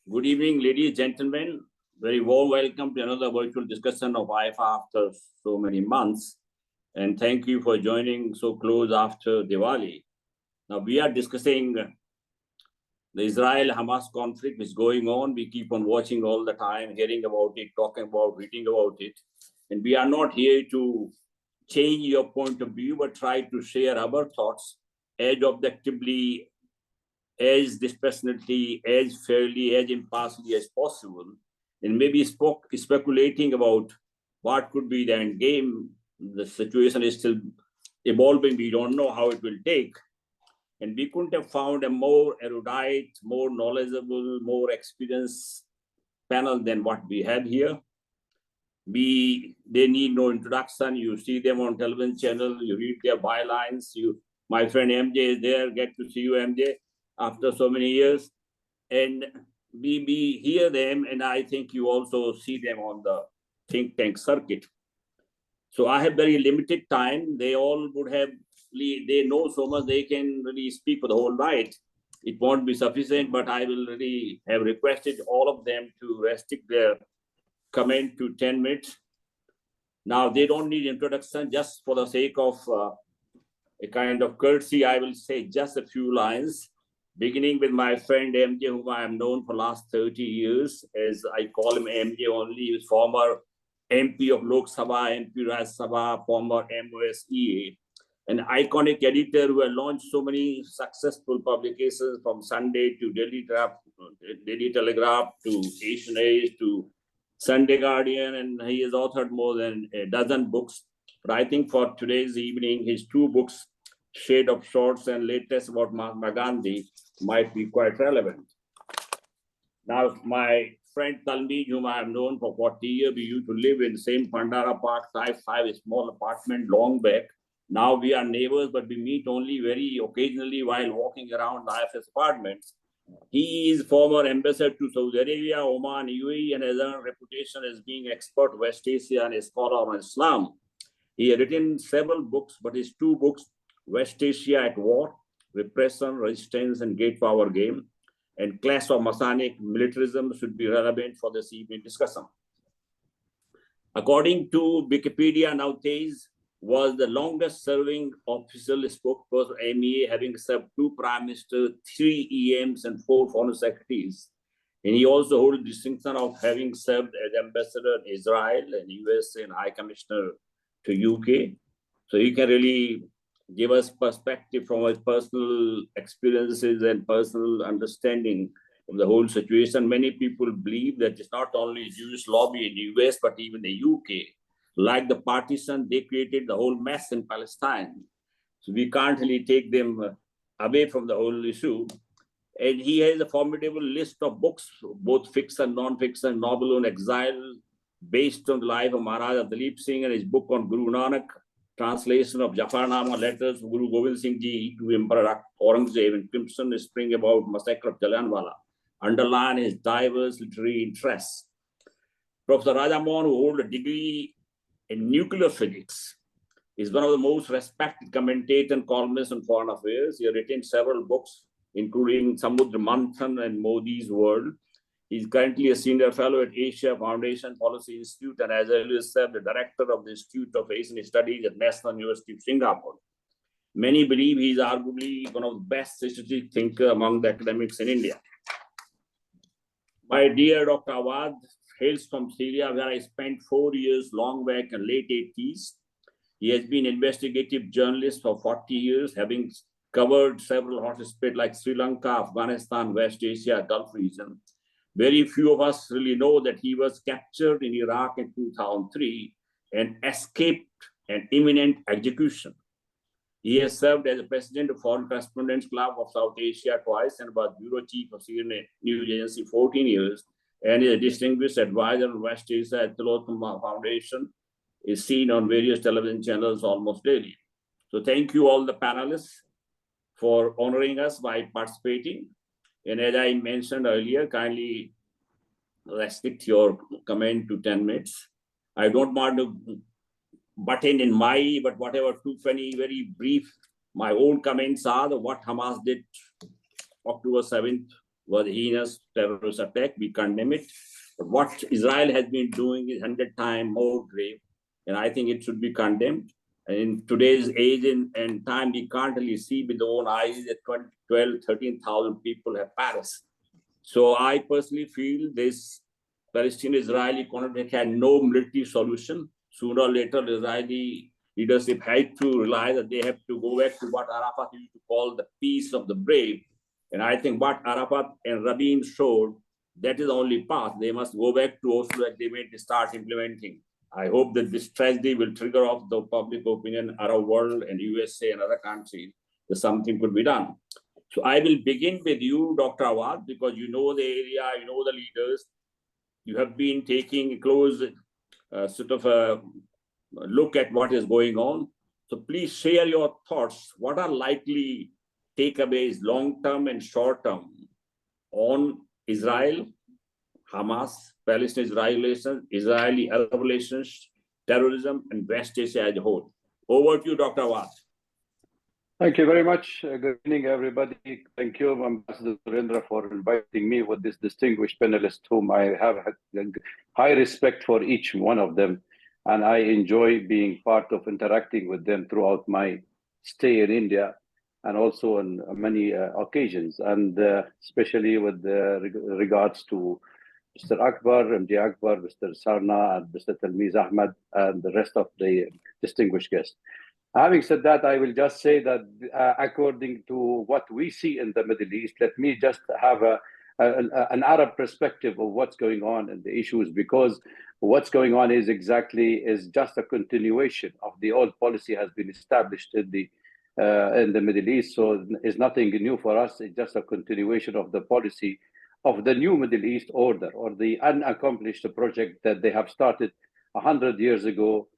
Good evening, ladies and gentlemen. Very warm welcome to another virtual discussion of IAFA after so many months. And thank you for joining so close after Diwali. Now, we are discussing the Israel Hamas conflict which is going on. We keep on watching all the time, hearing about it, talking about, reading about it. And we are not here to change your point of view, but try to share our thoughts as objectively, as dispassionately, as fairly, as impartially as possible, and maybe speculating about what could be the end game. The situation is still evolving. We don't know how it will take. And we couldn't have found a more erudite, more knowledgeable, more experienced panel than what we have here. They need no introduction. You see them on television channel, you read their bylines. My friend MJ is there. Get to see you, MJ, after so many years. And we hear them, and I think you also see them on the think tank circuit. So I have very limited time. They all would have, they know so much, they can really speak for the whole night. It won't be sufficient, but I will really have requested all of them to restrict their comment to 10 minutes. Now, they don't need introduction. Just for the sake of a kind of courtesy, I will say just a few lines, beginning with my friend MJ, whom I have known for the last 30 years, as I call him MJ only. He was former MP of Lok Sabha, MP Rajya Sabha, former MOSEA, an iconic editor who has launched so many successful publications from Sunday to Daily Telegraph to Asian Age to Sunday Guardian, and he has authored more than a dozen books. But I think for today's evening, his two books, Shade of Shorts and latest about Mahatma Gandhi, might be quite relevant. Now, my friend Talmid, whom I have known for 40 years, we used to live in the same Pandara Park, Type 5, a small apartment long back. Now we are neighbors, but we meet only very occasionally while walking around the IAFA's apartments. He is former ambassador to Saudi Arabia, Oman, UAE, and has earned reputation as being expert West Asia and a scholar on Islam. He has written several books, but his two books, West Asia at War, Repression, Resistance, and Great Power Game, and Clash of Masonic Militarism, should be relevant for this evening discussion. According to Wikipedia, nowadays was the longest serving official spokesperson of MEA, having served 2 prime ministers, 3 EMs, and 4 foreign secretaries. And he also holds the distinction of having served as ambassador in Israel and US and High Commissioner to UK. So he can really give us perspective from his personal experiences and personal understanding of the whole situation. Many people believe that it's not only Jewish lobby in the US, but even the UK. Like the partition, they created the whole mess in Palestine. So we can't really take them away from the whole issue. And he has a formidable list of books, both fiction, non-fiction, novel on exile, based on the life of Maharaja Dalip Singh, and his book on Guru Nanak, translation of Jafarnama letters of Guru Gobind Singh Ji to Emperor Aurangzeb, and Crimson Spring about massacre of Jallianwala, underline his diverse literary interests. Professor Rajamohan, who holds a degree in nuclear physics, is one of the most respected commentators and columnists on foreign affairs. He has written several books, including Samudra Manthan and Modi's World. He's currently a senior fellow at Asia Foundation Policy Institute, and has earlier served the director of the Institute of Asian Studies at National University of Singapore. Many believe he's arguably one of the best strategic thinkers among the academics in India. My dear Dr. Awad hails from Syria, where I spent 4 years long back in late 80s. He has been investigative journalist for 40 years, having covered several hotspots like Sri Lanka, Afghanistan, West Asia, Gulf region. Very few of us really know that he was captured in Iraq in 2003 and escaped an imminent execution. He has served as the president of Foreign Correspondents Club of South Asia twice, and was bureau chief of Syrian News Agency 14 years, and is a distinguished advisor on West Asia at the Lothar Foundation, is seen on various television channels almost daily. So thank you all the panelists for honoring us by participating. And as I mentioned earlier, kindly restrict your comment to 10 minutes. I don't want to butt in but whatever, too very brief, my own comments are what Hamas did October 7th was a heinous terrorist attack. We condemn it. But what Israel has been doing is 100 times more grave, and I think it should be condemned. And in today's age and time, we can't really see with our own eyes that 13,000 people have perished. So I personally feel this Palestine-Israeli conflict had no military solution. Sooner or later, the Israeli leadership had to realize that they have to go back to what Arafat used to call the peace of the brave. And I think what Arafat and Rabin showed, that is the only path. They must go back to Oslo and they may start implementing. I hope that this tragedy will trigger off the public opinion, Arab world and USA and other countries, that something could be done. So I will begin with you, Dr. Awad, because you know the area, you know the leaders. You have been taking a close sort of a look at what is going on. So please share your thoughts. What are likely takeaways, long-term and short-term, on Israel, Hamas, Palestine-Israeli relations, Israeli-Arab relations, terrorism, and West Asia as a whole? Over to you, Dr. Awad. Thank you very much. Good evening, everybody. Thank you, Ambassador Surendra, for inviting me with this distinguished panelist, whom I have high respect for each one of them. And I enjoy being part of interacting with them throughout my stay in India and also on many occasions, and especially with regards to Mr. Akbar, MD Akbar, Mr. Sarna, and Mr. Talmiz Ahmed, and the rest of the distinguished guests. Having said that, I will just say that according to what we see in the Middle East, let me just have an Arab perspective of what's going on in the issues, because what's going on is just a continuation of the old policy has been established in the Middle East. So it's nothing new for us. It's just a continuation of the policy of the new Middle East order, or the unaccomplished project that they have started 100 years ago.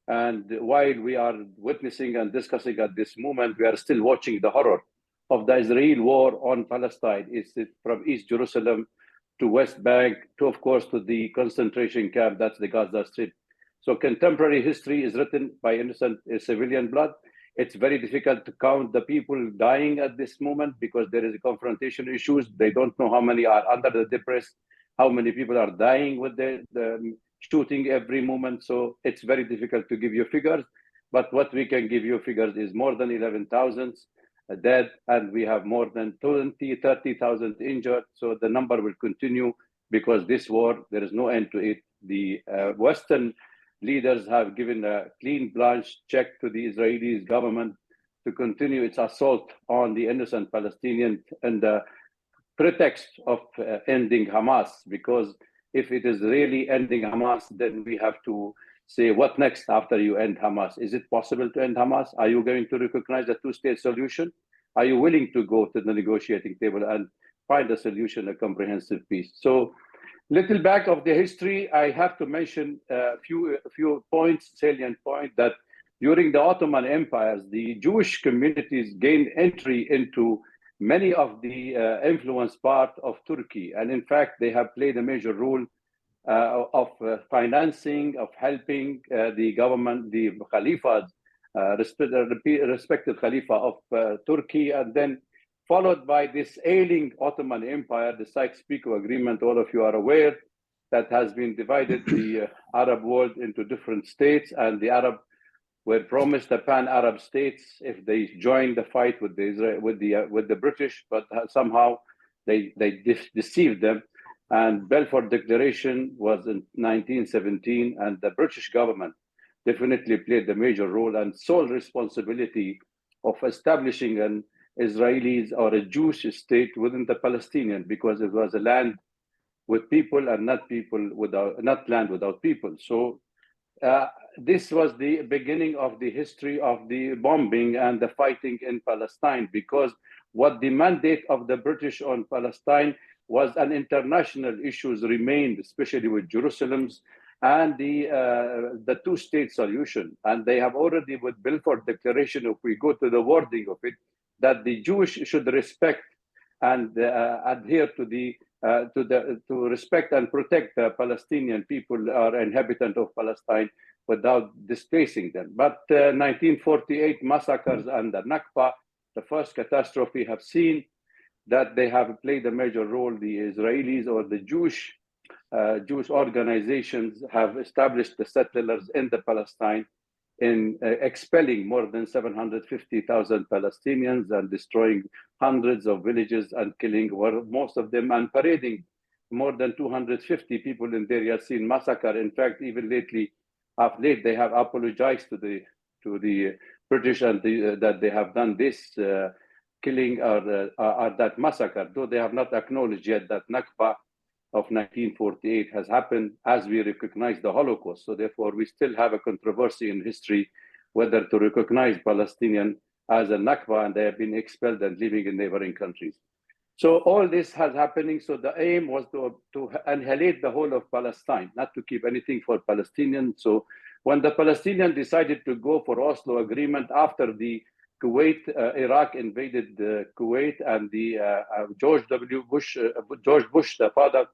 And while we are witnessing and discussing at this moment, we are still watching the horror of the Israeli war on Palestine. It's from East Jerusalem to West Bank to, of course, to the concentration camp, that's the Gaza Strip. So contemporary history is written by innocent civilian blood. It's very difficult to count the people dying at this moment because there is a confrontation issues. They don't know how many are under the debris, how many people are dying with the shooting every moment. So it's very difficult to give you figures, but what we can give you figures is more than 11,000 dead, and we have more than 30,000 injured. So the number will continue because this war, there is no end to it. The Western leaders have given a clean blanche check to the Israeli government to continue its assault on the innocent Palestinians and the pretext of ending Hamas, because if it is really ending Hamas, then we have to say, what next after you end Hamas? Is it possible to end Hamas? Are you going to recognize a two-state solution? Are you willing to go to the negotiating table and find a solution, a comprehensive peace? So, little back of the history, I have to mention a few points, salient point, that during the Ottoman empires, the Jewish communities gained entry into many of the influence part of Turkey. And in fact, they have played a major role of financing, of helping the government, the Khalifas, respected Khalifa of Turkey, and then followed by this ailing Ottoman Empire, the Sykes-Picot Agreement, all of you are aware, that has been divided the Arab world into different states, and the Arab were promised the pan-Arab states if they joined the fight with the British, but somehow they deceived them. And Balfour Declaration was in 1917, and the British government definitely played the major role and sole responsibility of establishing an Israelis or a Jewish state within the Palestinian, because it was a land with people and not land without people. So this was the beginning of the history of the bombing and the fighting in Palestine, because what the mandate of the British on Palestine was an international issues remained, especially with Jerusalem's and the two-state solution. And they have already, with Balfour Declaration, if we go to the wording of it, that the Jewish should respect and adhere to respect and protect the Palestinian people or inhabitant of Palestine without displacing them. But 1948 massacres and the Nakba, the first catastrophe, have seen that they have played a major role. The Israelis or the Jewish organizations have established the settlers in the Palestine in expelling more than 750,000 Palestinians and destroying hundreds of villages and killing most of them and parading more than 250 people in Deir Yassin massacre. In fact, even lately, of late, they have apologized to the British and that they have done this killing or that massacre, though they have not acknowledged yet that Nakba of 1948 has happened as we recognize the Holocaust. So therefore, we still have a controversy in history whether to recognize Palestinian as a Nakba, and they have been expelled and living in neighboring countries. So all this has happening. So the aim was to annihilate the whole of Palestine, not to keep anything for Palestinians. So when the Palestinians decided to go for Oslo agreement after the Iraq invaded Kuwait, and the George Bush, the father,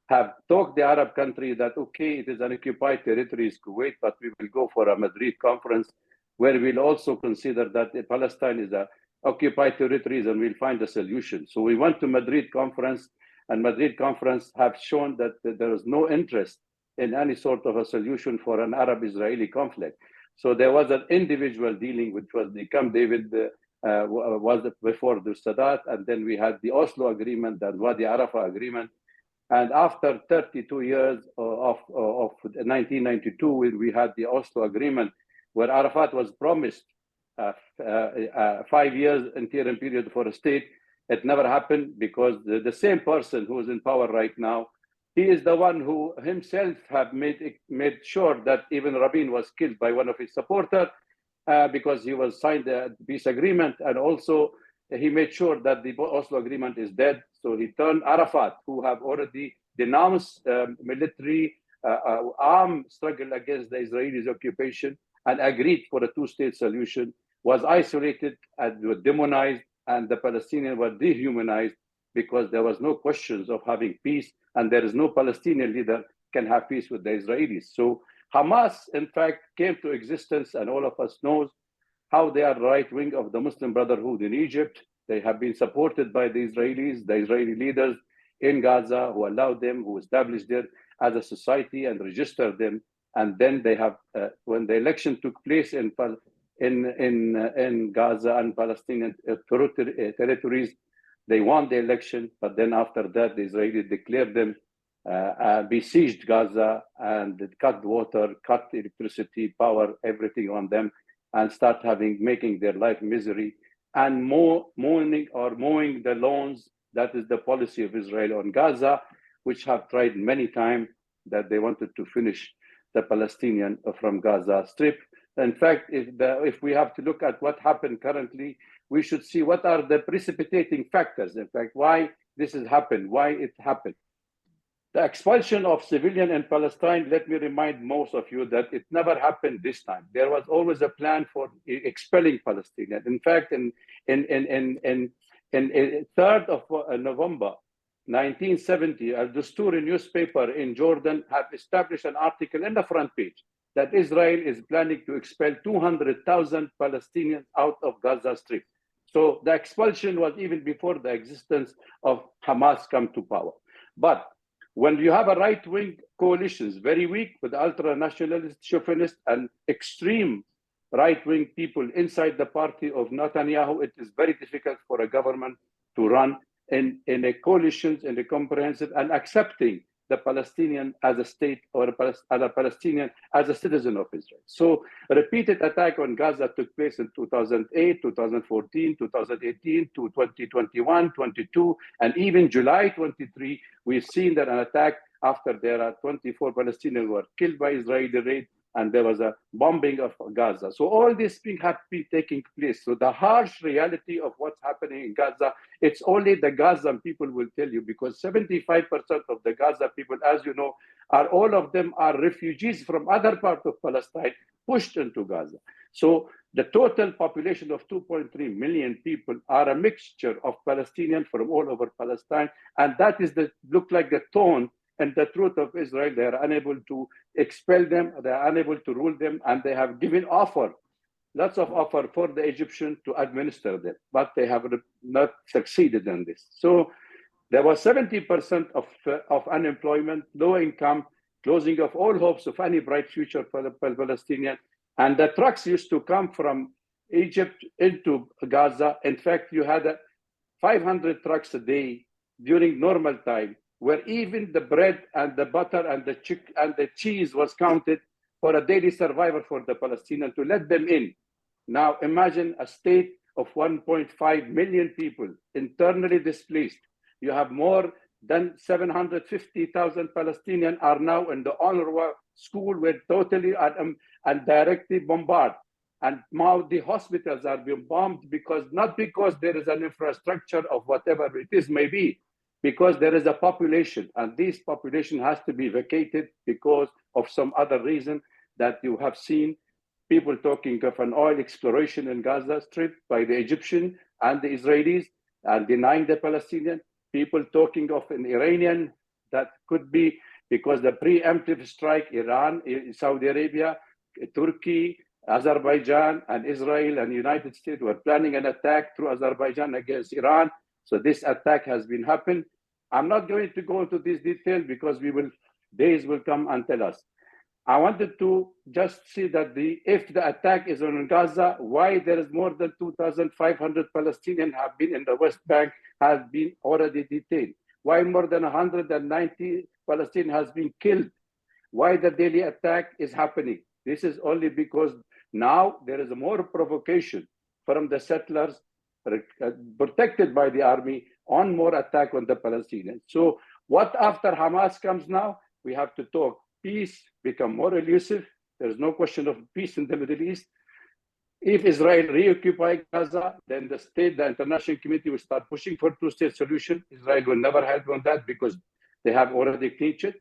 have talked the Arab country that, okay, it is an occupied territory, is Kuwait, but we will go for a Madrid conference where we'll also consider that Palestine is a occupied territories and we'll find a solution. So we went to Madrid conference, and Madrid conference have shown that there is no interest in any sort of a solution for an Arab-Israeli conflict. So there was an individual dealing, which was the Camp David, was before the Sadat, and then we had the Oslo agreement and Wadi Arafah agreement. And after 32 years of 1992, we had the Oslo agreement, where Arafat was promised 5 years interim period for a state. It never happened because the same person who is in power right now, he is the one who himself have made sure that even Rabin was killed by one of his supporters because he was signed the peace agreement, and also he made sure that the Oslo agreement is dead. So he turned Arafat, who have already denounced military armed struggle against the Israelis' occupation and agreed for a two-state solution, was isolated and was demonized, and the Palestinians were dehumanized because there was no questions of having peace, and there is no Palestinian leader can have peace with the Israelis. So Hamas, in fact, came to existence, and all of us knows how they are right wing of the Muslim Brotherhood in Egypt. They have been supported by the Israelis, the Israeli leaders in Gaza, who allowed them, who established them as a society and registered them. And then they have, when the election took place in Gaza and Palestinian territories, they won the election. But then after that, the Israelis declared them besieged Gaza and cut water, cut electricity, power, everything on them, and start making their life misery and mowing the lawns. That is the policy of Israel on Gaza, which have tried many times that they wanted to finish the Palestinian from Gaza Strip. In fact, if we have to look at what happened currently, we should see what are the precipitating factors, in fact, why this has happened, why it happened. The expulsion of civilians in Palestine, let me remind most of you that it never happened this time. There was always a plan for expelling Palestinians. In fact, in 3rd of November, 1970, a Dusturi newspaper in Jordan have established an article in the front page that Israel is planning to expel 200,000 Palestinians out of Gaza Strip. So the expulsion was even before the existence of Hamas come to power. But when you have a right-wing coalitions, very weak with ultra-nationalist, chauvinist, and extreme right-wing people inside the party of Netanyahu, it is very difficult for a government to run in a coalition, in a comprehensive, and accepting the Palestinian as a state or a Palestinian as a citizen of Israel. So repeated attack on Gaza took place in 2008, 2014, 2018, to 2021, 22, and even July 23, we've seen that an attack after there are 24 Palestinians were killed by Israeli raid, and there was a bombing of Gaza. So all these things have been taking place. So the harsh reality of what's happening in Gaza, it's only the Gazan people will tell you, because 75% of the Gaza people, as you know, all of them are refugees from other parts of Palestine pushed into Gaza. So the total population of 2.3 million people are a mixture of Palestinians from all over Palestine. And that is look like the tone and the truth of Israel. They are unable to expel them, they are unable to rule them, and they have given offer lots of offer for the Egyptian to administer them, but they have not succeeded in this. So there was 70% of unemployment, low income, closing of all hopes of any bright future for the Palestinian. And the trucks used to come from Egypt into Gaza. In fact, you had 500 trucks a day during normal time, where even the bread and the butter and the cheese was counted for a daily survival for the Palestinians to let them in. Now imagine a state of 1.5 million people internally displaced. You have more than 750,000 Palestinians are now in the UNRWA school, where totally and directly bombarded. And now the hospitals are being bombed not because there is an infrastructure of whatever it is maybe, because there is a population, and this population has to be vacated because of some other reason that you have seen people talking of an oil exploration in Gaza Strip by the Egyptian and the Israelis and denying the Palestinian. People talking of an Iranian that could be because the preemptive strike, Iran, Saudi Arabia, Turkey, Azerbaijan, and Israel and United States were planning an attack through Azerbaijan against Iran. So this attack has been happened. I'm not going to go into this detail because days will come and tell us. I wanted to just see that if the attack is on Gaza, why there is more than 2,500 Palestinians have been in the West Bank, have been already detained? Why more than 190 Palestinians has been killed? Why the daily attack is happening? This is only because now there is more provocation from the settlers protected by the army on more attack on the Palestinians. So what after Hamas comes now? We have to talk. Peace become more elusive. There's no question of peace in the Middle East. If Israel reoccupy Gaza, then the international community will start pushing for two-state solution. Israel will never help on that because they have already clinched it.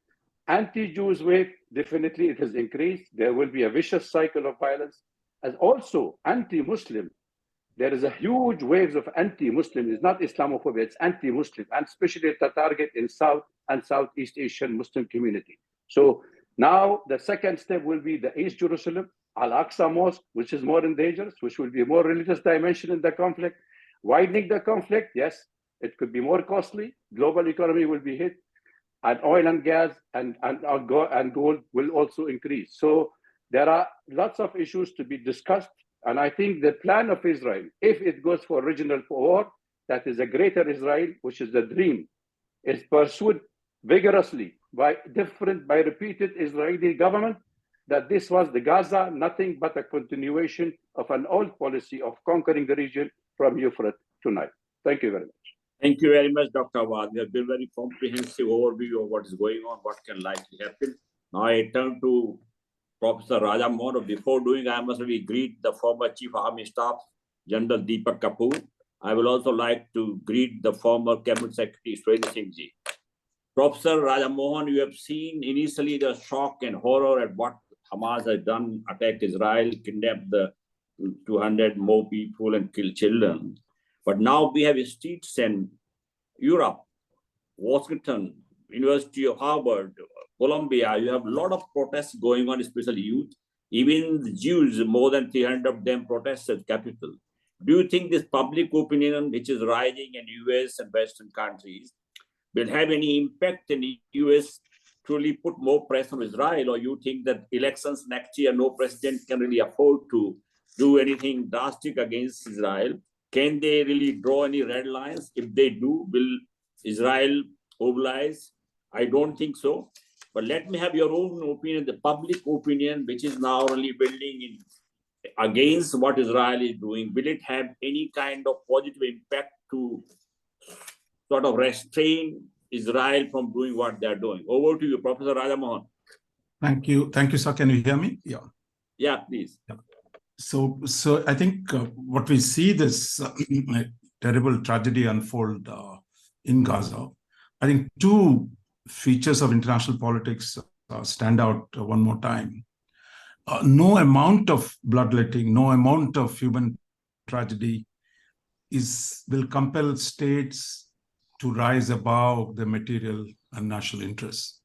Anti-Jews wave, definitely it has increased. There will be a vicious cycle of violence. And also anti-Muslim. There is a huge wave of anti-Muslim. It's not Islamophobia, it's anti-Muslim, and especially the target in South and Southeast Asian Muslim community. So now the second step will be the East Jerusalem, Al-Aqsa Mosque, which is more dangerous, which will be a more religious dimension in the conflict. Widening the conflict, yes, it could be more costly. Global economy will be hit, and oil and gas and gold will also increase. So there are lots of issues to be discussed. And I think the plan of Israel, if it goes for regional war, that is a greater Israel, which is the dream, is pursued vigorously by repeated Israeli government, that this was the Gaza, nothing but a continuation of an old policy of conquering the region from Euphrates to Nile. Thank you very much. Thank you very much, Dr. Awad. You have given very comprehensive overview of what is going on, what can likely happen. Now I turn to Professor Raja Mohan. Before doing, I must really greet the former Chief of Army Staff, General Deepak Kapoor. I will also like to greet the former Cabinet Secretary, Sridhar Singh ji. Professor Raja Mohan, you have seen initially the shock and horror at what Hamas has done, attacked Israel, kidnapped the 200 more people and killed children. But now we have streets in Europe, Washington, University of Harvard, Columbia. You have a lot of protests going on, especially youth. Even the Jews, more than 300 of them protested Capitol. Do you think this public opinion, which is rising in US and Western countries, will have any impact in the US truly put more pressure on Israel? Or you think that elections next year, no president can really afford to do anything drastic against Israel? Can they really draw any red lines? If they do, will Israel mobilize? I don't think so. But let me have your own opinion, the public opinion, which is now really building in against what Israel is doing. Will it have any kind of positive impact to sort of restrain Israel from doing what they're doing? Over to you, Professor Raja Mohan. Thank you. Thank you, sir. Can you hear me? Yeah. Yeah, please. Yeah. So I think what we see this terrible tragedy unfold in Gaza, I think two features of international politics stand out one more time. No amount of bloodletting, no amount of human tragedy will compel states to rise above the material and national interests.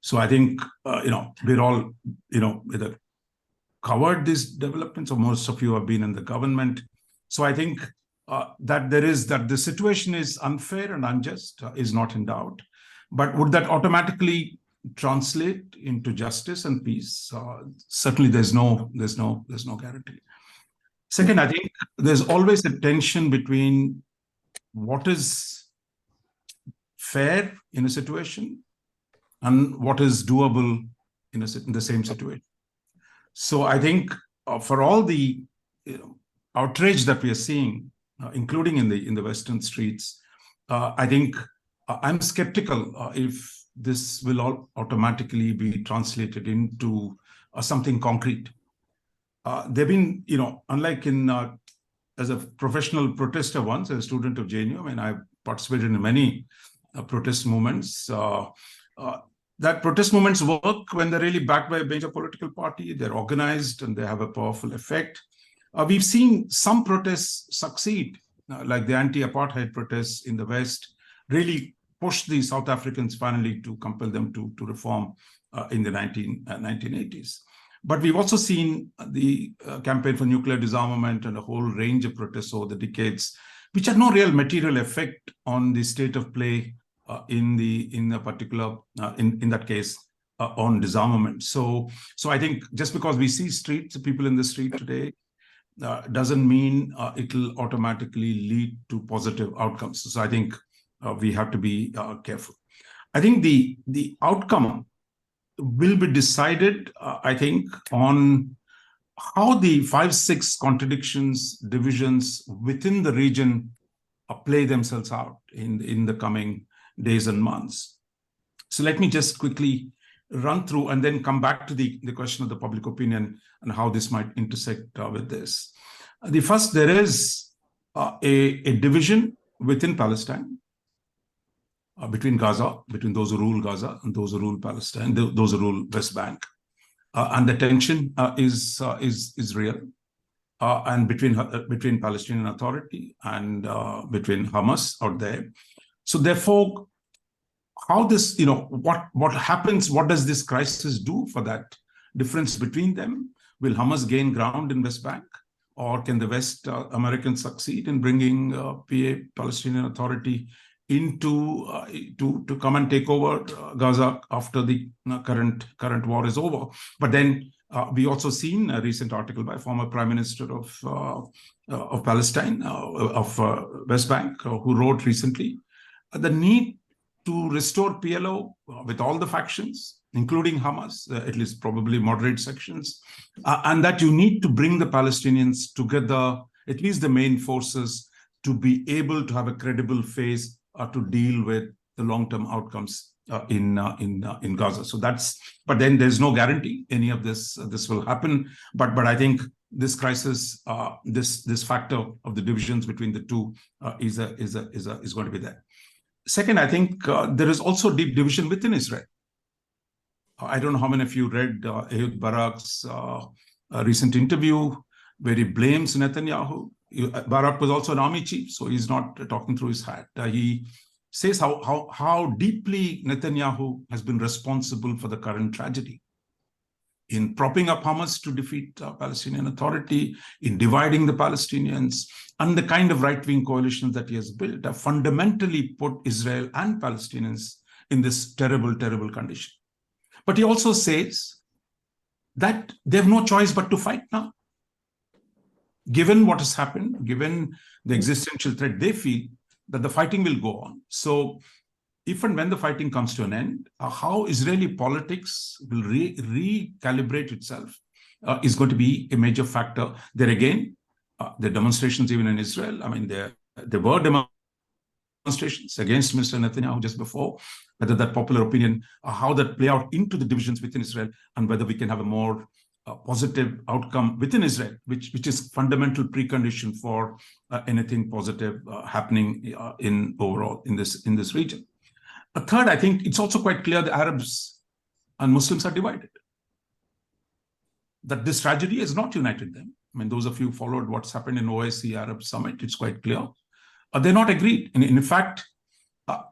So I think, we're all, with a covered these developments, or most of you have been in the government. So I think that the situation is unfair and unjust is not in doubt. But would that automatically translate into justice and peace? Certainly, there's no guarantee. Second, I think there's always a tension between what is fair in a situation and what is doable in the same situation. So I think for all the outrage that we are seeing, including in the Western streets, I think I'm skeptical if this will all automatically be translated into something concrete. They've been, unlike as a professional protester once, as a student of JNU, I mean, I participated in many protest movements. That protest movements work when they're really backed by a major political party, they're organized, and they have a powerful effect. We've seen some protests succeed, like the anti-apartheid protests in the West, really pushed the South Africans finally to compel them to reform in the 1980s. But we've also seen the campaign for nuclear disarmament and a whole range of protests over the decades, which had no real material effect on the state of play in that case on disarmament. So I think just because we see people in the street today doesn't mean it'll automatically lead to positive outcomes. So I think we have to be careful. I think the outcome will be decided, I think, on how the 5-6 contradictions, divisions within the region play themselves out in the coming days and months. So let me just quickly run through and then come back to the question of the public opinion and how this might intersect with this. The first, there is a division within Palestine, between Gaza, between those who rule Gaza and those who rule Palestine, those who rule West Bank. And the tension is real. And between Palestinian Authority and between Hamas out there. So therefore, how this, what happens, what does this crisis do for that difference between them? Will Hamas gain ground in West Bank? Or can the West Americans succeed in bringing Palestinian Authority into to come and take over Gaza after the current war is over? But then we also seen a recent article by former Prime Minister of Palestine, of West Bank, who wrote recently the need to restore PLO with all the factions, including Hamas, at least probably moderate sections, and that you need to bring the Palestinians together, at least the main forces, to be able to have a credible face to deal with the long-term outcomes in Gaza. So but then there's no guarantee any of this will happen. But I think this crisis, this factor of the divisions between the two is going to be there. Second, I think there is also deep division within Israel. I don't know how many of you read Ehud Barak's recent interview where he blames Netanyahu. Barak was also an army chief, so he's not talking through his hat. He says how deeply Netanyahu has been responsible for the current tragedy in propping up Hamas to defeat Palestinian Authority, in dividing the Palestinians, and the kind of right-wing coalitions that he has built have fundamentally put Israel and Palestinians in this terrible, terrible condition. But he also says that they have no choice but to fight now. Given what has happened, given the existential threat, they feel that the fighting will go on. So if and when the fighting comes to an end, how Israeli politics will recalibrate itself is going to be a major factor. There again, the demonstrations even in Israel, I mean, there were demonstrations against Mr. Netanyahu just before, whether that popular opinion, how that play out into the divisions within Israel, and whether we can have a more positive outcome within Israel, which is fundamental precondition for anything positive happening overall in this region. A third, I think it's also quite clear the Arabs and Muslims are divided. That this tragedy has not united them. I mean, those of you who followed what's happened in OIC Arab Summit, it's quite clear. They're not agreed. In fact,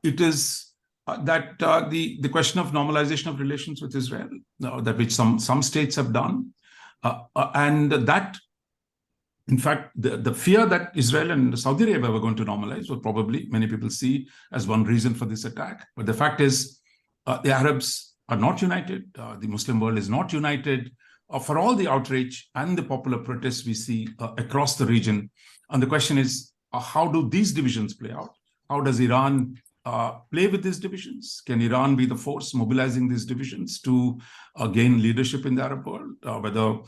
it is that the question of normalization of relations with Israel, that which some states have done, And that, in fact, the fear that Israel and Saudi Arabia were going to normalize was probably many people see as one reason for this attack. But the fact is, the Arabs are not united. The Muslim world is not united for all the outrage and the popular protests we see across the region. And the question is, how do these divisions play out? How does Iran play with these divisions? Can Iran be the force mobilizing these divisions to gain leadership in the Arab world? Whether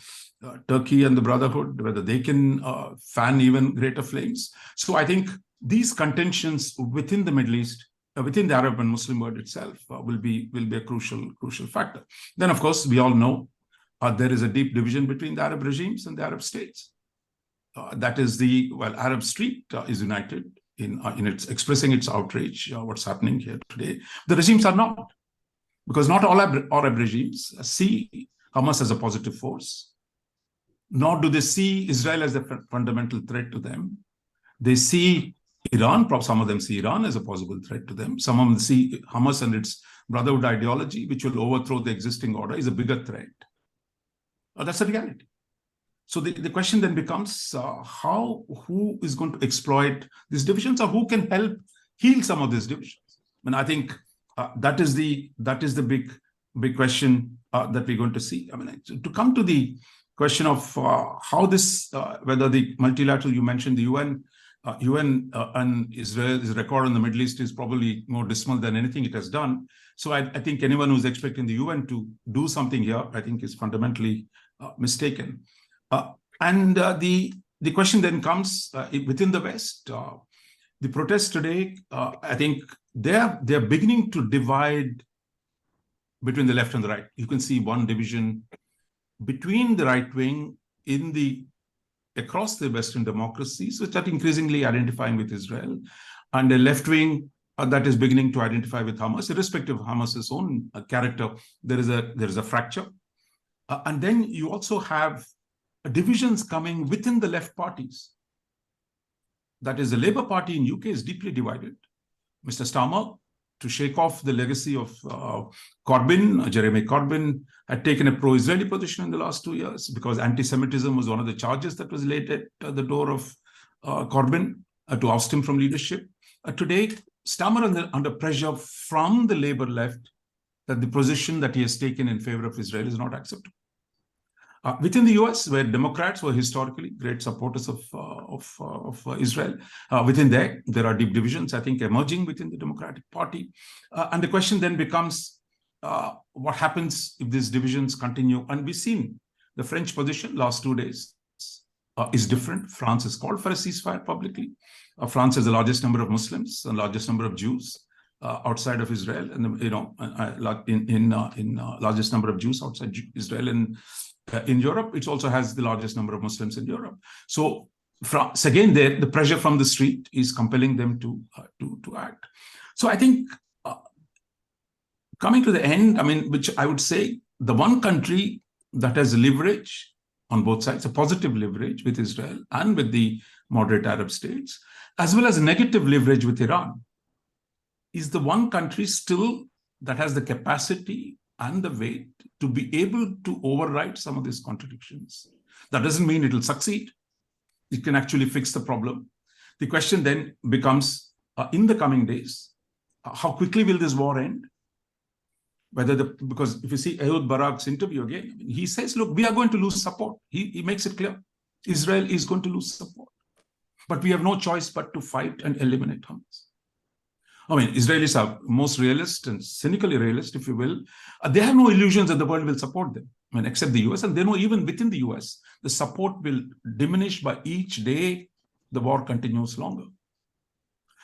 Turkey and the Brotherhood, whether they can fan even greater flames. So I think these contentions within the Middle East, within the Arab and Muslim world itself, will be a crucial factor. Then, of course, we all know there is a deep division between the Arab regimes and the Arab states. That is Arab Street is united in its expressing its outrage, what's happening here today. The regimes are not, because not all Arab regimes see Hamas as a positive force, nor do they see Israel as a fundamental threat to them. They see Iran, some of them see Iran as a possible threat to them. Some of them see Hamas and its brotherhood ideology, which will overthrow the existing order, is a bigger threat. That's the reality. So the question then becomes, who is going to exploit these divisions, or who can help heal some of these divisions? And I think that is the big question that we're going to see. I mean, to come to the question of how this, whether the multilateral, you mentioned the UN and Israel's record in the Middle East is probably more dismal than anything it has done. So I think anyone who's expecting the UN to do something here, I think is fundamentally mistaken. And the question then comes within the West. The protests today, I think they're beginning to divide between the left and the right. You can see one division between the right wing across the Western democracies, which are increasingly identifying with Israel, and a left wing that is beginning to identify with Hamas, irrespective of Hamas's own character. There is a fracture, and then you also have divisions coming within the left parties. That is, the Labour Party in UK is deeply divided. Mr. Starmer, to shake off the legacy of Jeremy Corbyn, had taken a pro-Israeli position in the last 2 years because anti-Semitism was one of the charges that was laid at the door of Corbyn to oust him from leadership. Today, Starmer under pressure from the Labour left that the position that he has taken in favor of Israel is not acceptable. Within the US, where Democrats were historically great supporters of Israel, within there are deep divisions, I think, emerging within the Democratic Party. And the question then becomes, what happens if these divisions continue? And we've seen the French position last 2 days is different. France has called for a ceasefire publicly. France has the largest number of Muslims and largest number of Jews outside of Israel, and largest number of Jews outside Israel and in Europe. It also has the largest number of Muslims in Europe. So again, the pressure from the street is compelling them to act. So I think coming to the end, I mean, which I would say the one country that has leverage on both sides, a positive leverage with Israel and with the moderate Arab states, as well as negative leverage with Iran, is the one country still that has the capacity and the weight to be able to override some of these contradictions. That doesn't mean it will succeed. It can actually fix the problem. The question then becomes, in the coming days, how quickly will this war end? Because if you see Ehud Barak's interview again, he says, look, we are going to lose support. He makes it clear. Israel is going to lose support. But we have no choice but to fight and eliminate Hamas. I mean, Israelis are most realist and cynically realist, if you will. They have no illusions that the world will support them, I mean, except the US. And they know even within the US, the support will diminish by each day the war continues longer.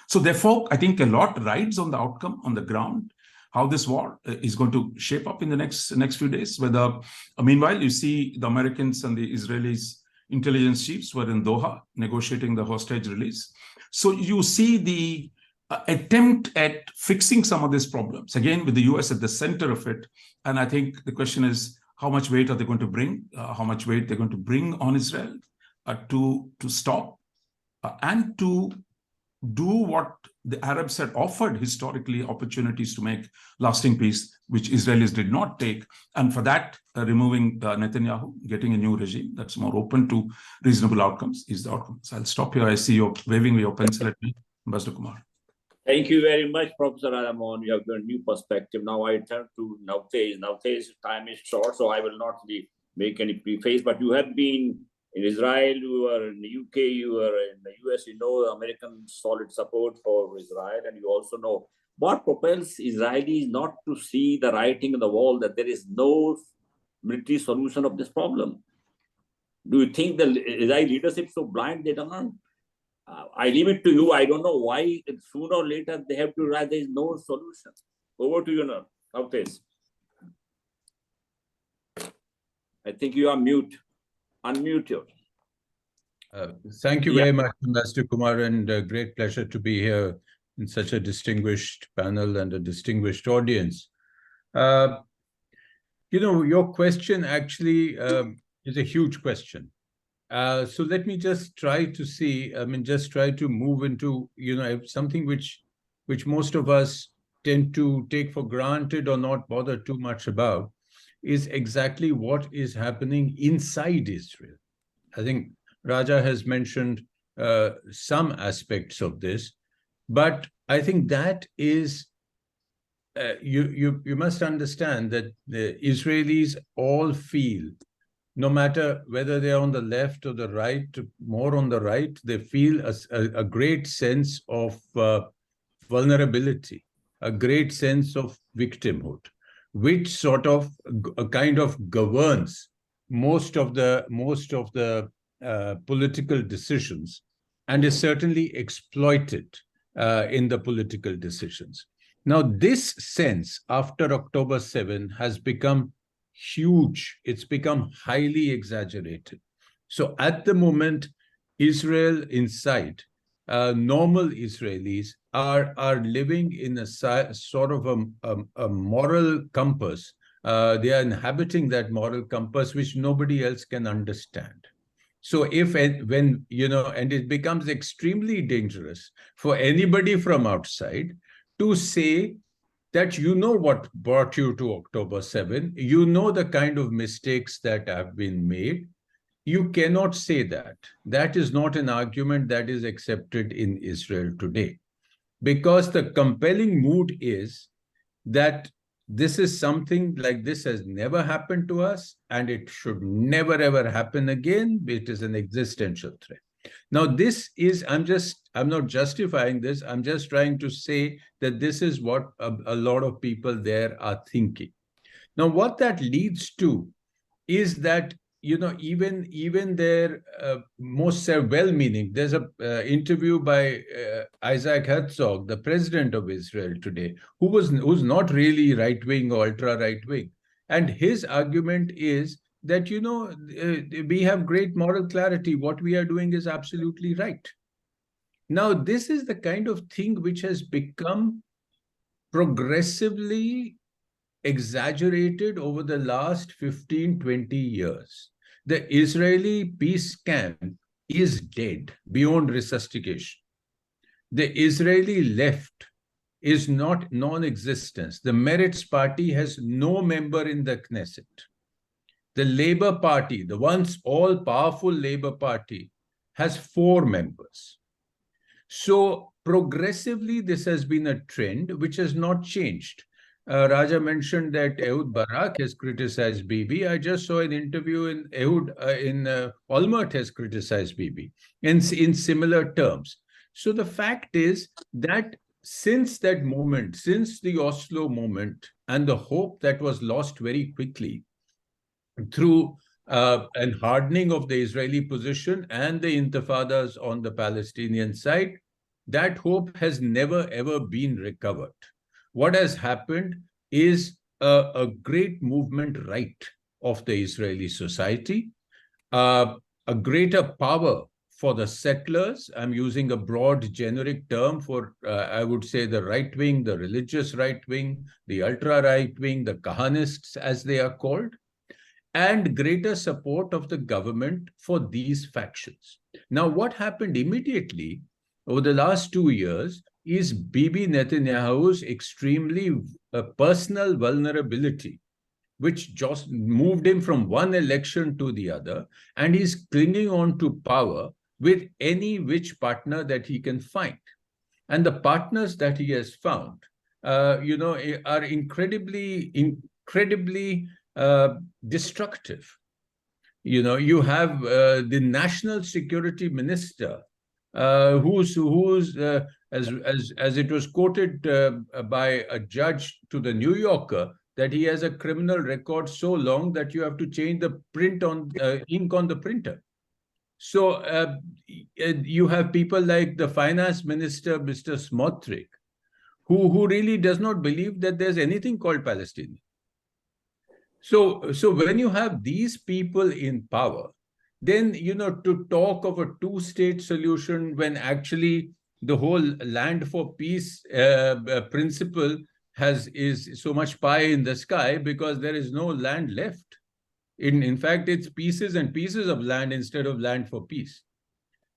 So therefore, I think a lot rides on the outcome on the ground, how this war is going to shape up in the next few days. Meanwhile, you see the Americans and the Israelis intelligence chiefs were in Doha negotiating the hostage release. So you see the attempt at fixing some of these problems, again, with the US at the center of it. And I think the question is, how much weight are they going to bring? How much weight they're going to bring on Israel to stop and to do what the Arabs had offered historically, opportunities to make lasting peace, which Israelis did not take. And for that, removing Netanyahu, getting a new regime that's more open to reasonable outcomes is the outcome. So I'll stop here. I see you waving with your pencil at me, Ambassador Kumar. Thank you very much, Professor Aramon. You have a new perspective. Now I turn to Navtej. Navtej's time is short, so I will not make any preface, but you have been in Israel, you were in the UK, you were in the US, you know American solid support for Israel, and you also know what propels Israelis not to see the writing on the wall that there is no military solution of this problem. Do you think the Israeli leadership is so blind they don't know? I leave it to you. I don't know why sooner or later they have to write there is no solution. Over to you now, Navtej. I think you are mute. Unmute you. Thank you very much, Ambassador Kumar, and a great pleasure to be here in such a distinguished panel and a distinguished audience. Your question actually is a huge question. So let me just try to move into, something which most of us tend to take for granted or not bother too much about, is exactly what is happening inside Israel. I think Raja has mentioned some aspects of this, but I think that is, you must understand that the Israelis all feel, no matter whether they're on the left or the right, more on the right, they feel a great sense of vulnerability, a great sense of victimhood, which sort of kind of governs most of the political decisions, and is certainly exploited in the political decisions. Now, this sense after October 7 has become huge. It's become highly exaggerated. So at the moment, Israel inside, normal Israelis are living in a sort of a moral compass. They are inhabiting that moral compass which nobody else can understand. So when and it becomes extremely dangerous for anybody from outside to say that what brought you to October 7, the kind of mistakes that have been made. You cannot say that. That is not an argument that is accepted in Israel today, because the compelling mood is that this is something like this has never happened to us, and it should never ever happen again. It is an existential threat. Now, this is, I'm not justifying this. I'm just trying to say that this is what a lot of people there are thinking. Now, what that leads to is that, even their most well-meaning, there's an interview by Isaac Herzog, the president of Israel today, who's not really right-wing or ultra-right-wing. And his argument is that, we have great moral clarity. What we are doing is absolutely right. Now, this is the kind of thing which has become progressively exaggerated over the last 15, 20 years. The Israeli peace camp is dead beyond resuscitation. The Israeli left is not non-existent. The Meretz party has no member in the Knesset. The Labour Party, the once all-powerful Labour Party, has 4 members. So progressively, this has been a trend which has not changed. Raja mentioned that Ehud Barak has criticized Bibi. I just saw an interview in Olmert has criticized Bibi in similar terms. So the fact is that since that moment, since the Oslo moment, and the hope that was lost very quickly through an hardening of the Israeli position and the intifadas on the Palestinian side, that hope has never ever been recovered. What has happened is a great movement right of the Israeli society, a greater power for the settlers. I'm using a broad generic term for, I would say, the right wing, the religious right wing, the ultra right wing, the Kahanists as they are called, and greater support of the government for these factions. Now, what happened immediately over the last 2 years is Bibi Netanyahu's extremely personal vulnerability, which just moved him from one election to the other, and he's clinging on to power with any which partner that he can find. And the partners that he has found, are incredibly destructive. You have the national security minister, who's as it was quoted by a judge to the New Yorker, that he has a criminal record so long that you have to change the print on ink on the printer. So you have people like the finance minister, Mr. Smotrich, who really does not believe that there's anything called Palestine. So when you have these people in power, then, to talk of a two-state solution when actually the whole land for peace principle is so much pie in the sky because there is no land left. In fact, it's pieces and pieces of land instead of land for peace.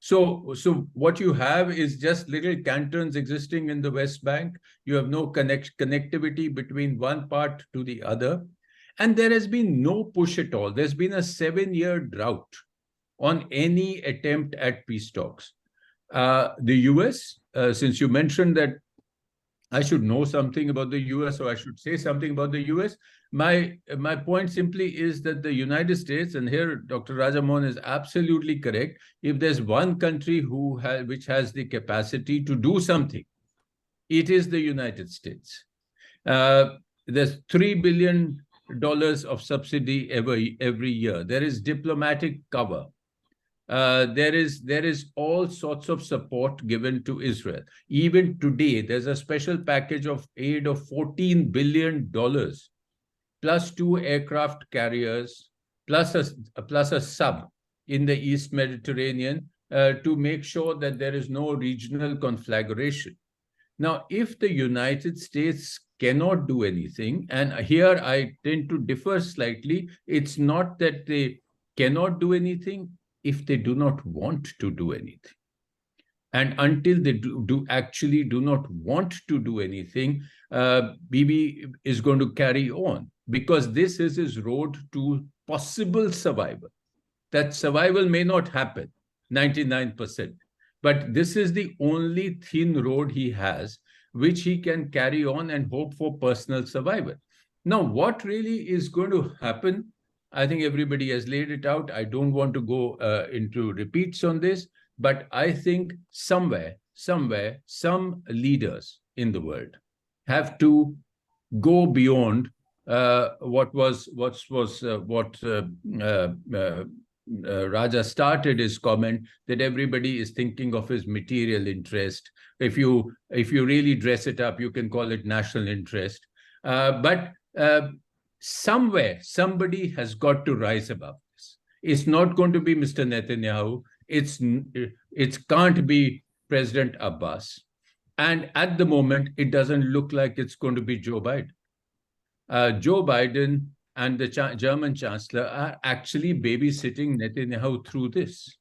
So what you have is just little cantons existing in the West Bank. You have no connectivity between one part to the other. And there has been no push at all. There's been a 7-year drought on any attempt at peace talks. The US, since you mentioned that I should know something about the US, or I should say something about the US, my point simply is that the United States, and here Dr. Rajamohan is absolutely correct, if there's one country which has the capacity to do something, it is the United States. There's $3 billion of subsidy every year. There is diplomatic cover. There is all sorts of support given to Israel. Even today, there's a special package of aid of $14 billion, plus 2 aircraft carriers, plus a sub in the East Mediterranean to make sure that there is no regional conflagration. Now, if the United States cannot do anything, and here I tend to differ slightly, it's not that they cannot do anything, if they do not want to do anything. And until they actually do not want to do anything, Bibi is going to carry on, because this is his road to possible survival. That survival may not happen, 99%, but this is the only thin road he has, which he can carry on and hope for personal survival. Now, what really is going to happen, I think everybody has laid it out. I don't want to go into repeats on this, but I think somewhere, some leaders in the world have to go beyond what Raja started his comment, that everybody is thinking of his material interest. If you really dress it up, you can call it national interest. But somewhere, somebody has got to rise above this. It's not going to be Mr. Netanyahu. It can't be President Abbas. And at the moment, it doesn't look like it's going to be Joe Biden. Joe Biden and the German Chancellor are actually babysitting Netanyahu through this.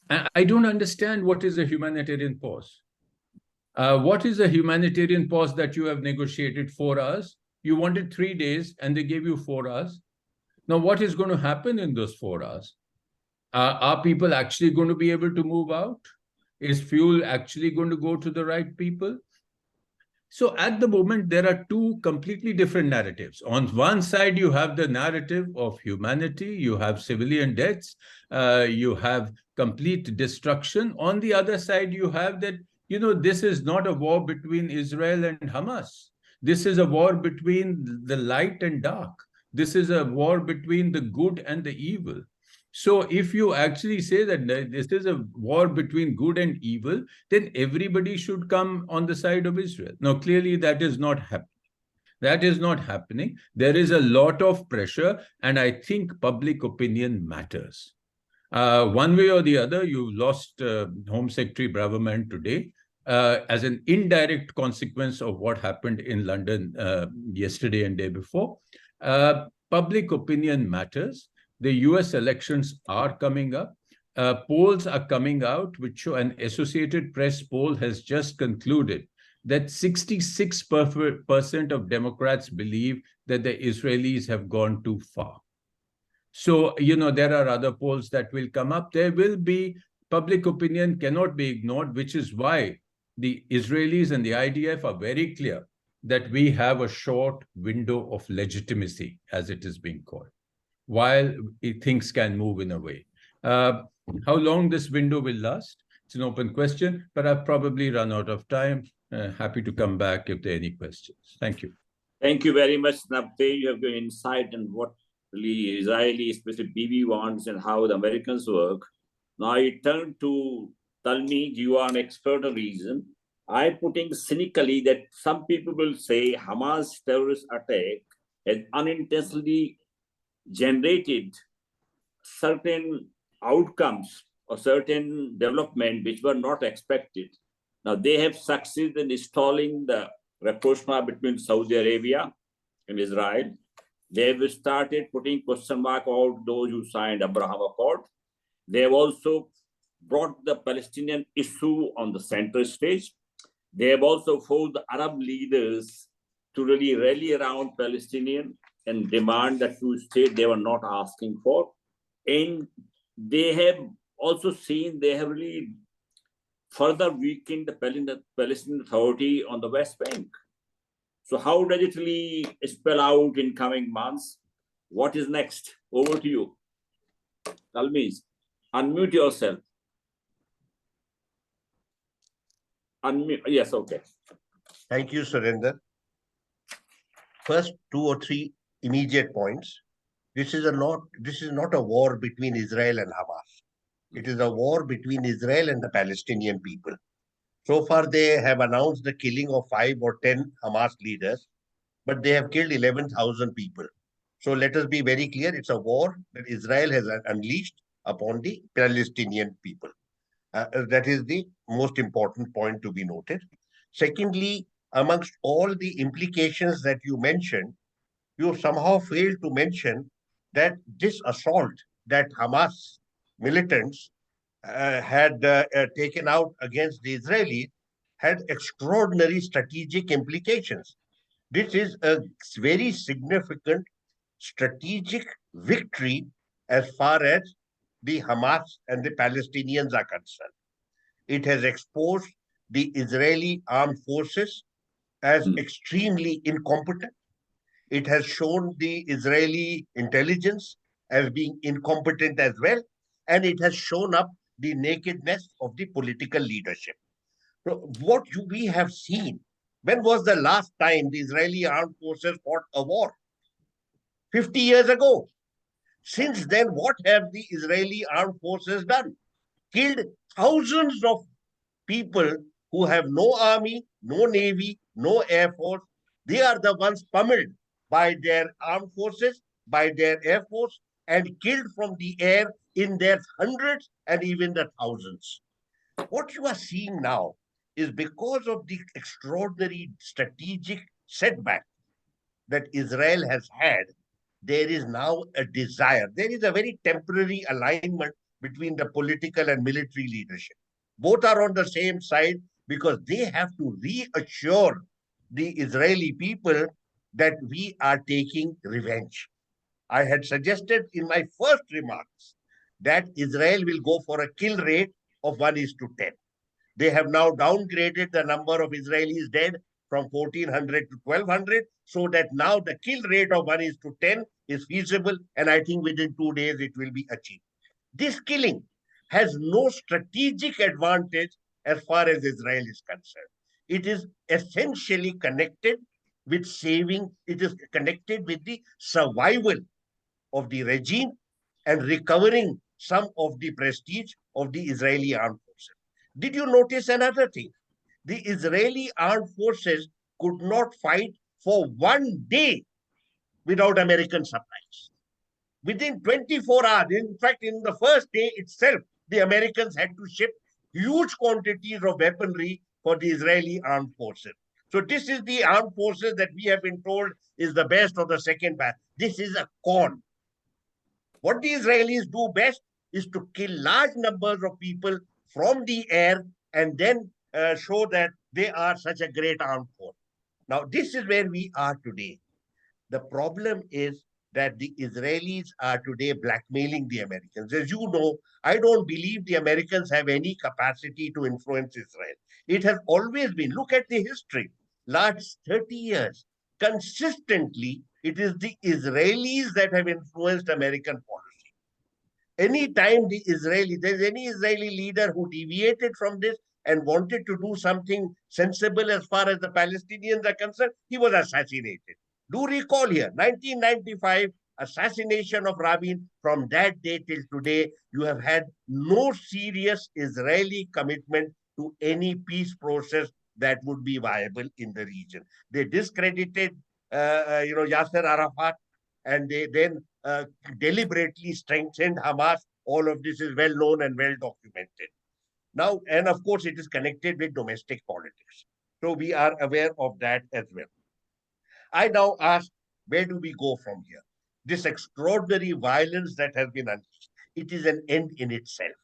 And I don't understand what is a humanitarian pause. What is a humanitarian pause that you have negotiated 4 hours? You wanted 3 days and they gave you 4 hours. Now, what is going to happen in those 4 hours? Are people actually going to be able to move out? Is fuel actually going to go to the right people? So at the moment, there are 2 completely different narratives. On one side, you have the narrative of humanity, you have civilian deaths, you have complete destruction. On the other side, you have that, this is not a war between Israel and Hamas. This is a war between the light and dark. This is a war between the good and the evil. So if you actually say that this is a war between good and evil, then everybody should come on the side of Israel. Now, clearly that is not happening. That is not happening. There is a lot of pressure, and I think public opinion matters. One way or the other, you lost Home Secretary Braverman today as an indirect consequence of what happened in London yesterday and day before. Public opinion matters. The US elections are coming up. polls are coming out, which show an Associated Press poll has just concluded that 66% of Democrats believe that the Israelis have gone too far. So, there are other polls that will come up. There will be, public opinion cannot be ignored, which is why the Israelis and the IDF are very clear that we have a short window of legitimacy, as it is being called, while things can move in a way. How long this window will last, it's an open question, but I've probably run out of time. Happy to come back if there are any questions. Thank you. Thank you very much, Nabte. You have your insight on what really Israeli, especially Bibi wants and how the Americans work. Now I turn to Talmid. You are an expert of reason. I'm putting cynically that some people will say Hamas terrorist attack has unintentionally generated certain outcomes or certain development which were not expected. Now they have succeeded in installing the rapprochement between Saudi Arabia and Israel. They have started putting question mark out those who signed Abraham Accord. They have also brought the Palestinian issue on the center stage. They have also forced the Arab leaders to really rally around Palestinian and demand the two-state they were not asking for. And they have also seen they have really further weakened the Palestinian Authority on the West Bank. So how does it really spell out in coming months? What is next? Over to you. Talmiz, unmute yourself. Unmute. Yes, okay. Thank you, Surinder. First, 2 or 3 immediate points. This is not a war between Israel and Hamas. It is a war between Israel and the Palestinian people. So far, they have announced the killing of 5 or 10 Hamas leaders, but they have killed 11,000 people. So let us be very clear, it's a war that Israel has unleashed upon the Palestinian people. That is the most important point to be noted. Secondly, amongst all the implications that you mentioned, you somehow failed to mention that this assault that Hamas militants had taken out against the Israelis had extraordinary strategic implications. This is a very significant strategic victory as far as the Hamas and the Palestinians are concerned. It has exposed the Israeli armed forces as extremely incompetent. It has shown the Israeli intelligence as being incompetent as well, and it has shown up the nakedness of the political leadership. So what we have seen, when was the last time the Israeli armed forces fought a war? 50 years ago. Since then, what have the Israeli armed forces done? Killed thousands of people who have no army, no navy, no air force. They are the ones pummeled by their armed forces, by their air force, and killed from the air in their hundreds and even the thousands. What you are seeing now is because of the extraordinary strategic setback that Israel has had, there is now a desire. There is a very temporary alignment between the political and military leadership. Both are on the same side because they have to reassure the Israeli people that we are taking revenge. I had suggested in my first remarks that Israel will go for a kill rate of 1:10. They have now downgraded the number of Israelis dead from 1,400 to 1,200, so that now the kill rate of 1:10 is feasible, and I think within 2 days it will be achieved. This killing has no strategic advantage as far as Israel is concerned. It is essentially connected with it is connected with the survival of the regime and recovering some of the prestige of the Israeli armed forces. Did you notice another thing? The Israeli armed forces could not fight for 1 day without American supplies. Within 24 hours, in fact, in the first day itself, the Americans had to ship huge quantities of weaponry for the Israeli armed forces. So this is the armed forces that we have been told is the best or the second best. This is a con. What the Israelis do best is to kill large numbers of people from the air and then show that they are such a great armed force. Now, this is where we are today. The problem is that the Israelis are today blackmailing the Americans. As you know, I don't believe the Americans have any capacity to influence Israel. It has always been, look at the history, last 30 years, consistently, it is the Israelis that have influenced American policy. Anytime there's any Israeli leader who deviated from this and wanted to do something sensible as far as the Palestinians are concerned, he was assassinated. Do recall here, 1995, assassination of Rabin. From that day till today, you have had no serious Israeli commitment to any peace process that would be viable in the region. They discredited, Yasser Arafat, and they then deliberately strengthened Hamas. All of this is well known and well documented. Now, and of course, it is connected with domestic politics. So we are aware of that as well. I now ask, where do we go from here? This extraordinary violence that has been unleashed, it is an end in itself.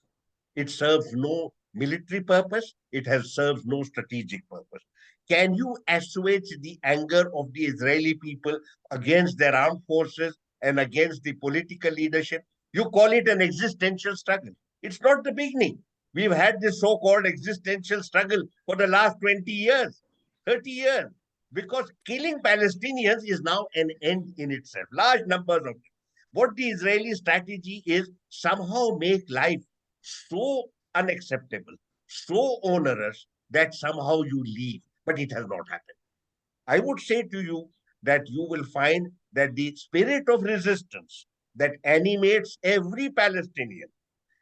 It serves no military purpose. It has served no strategic purpose. Can you assuage the anger of the Israeli people against their armed forces and against the political leadership? You call it an existential struggle. It's not the beginning. We've had this so-called existential struggle for the last 20 years, 30 years, because killing Palestinians is now an end in itself. Large numbers of them. What the Israeli strategy is, somehow make life so unacceptable, so onerous that somehow you leave. But it has not happened. I would say to you that you will find that the spirit of resistance that animates every Palestinian,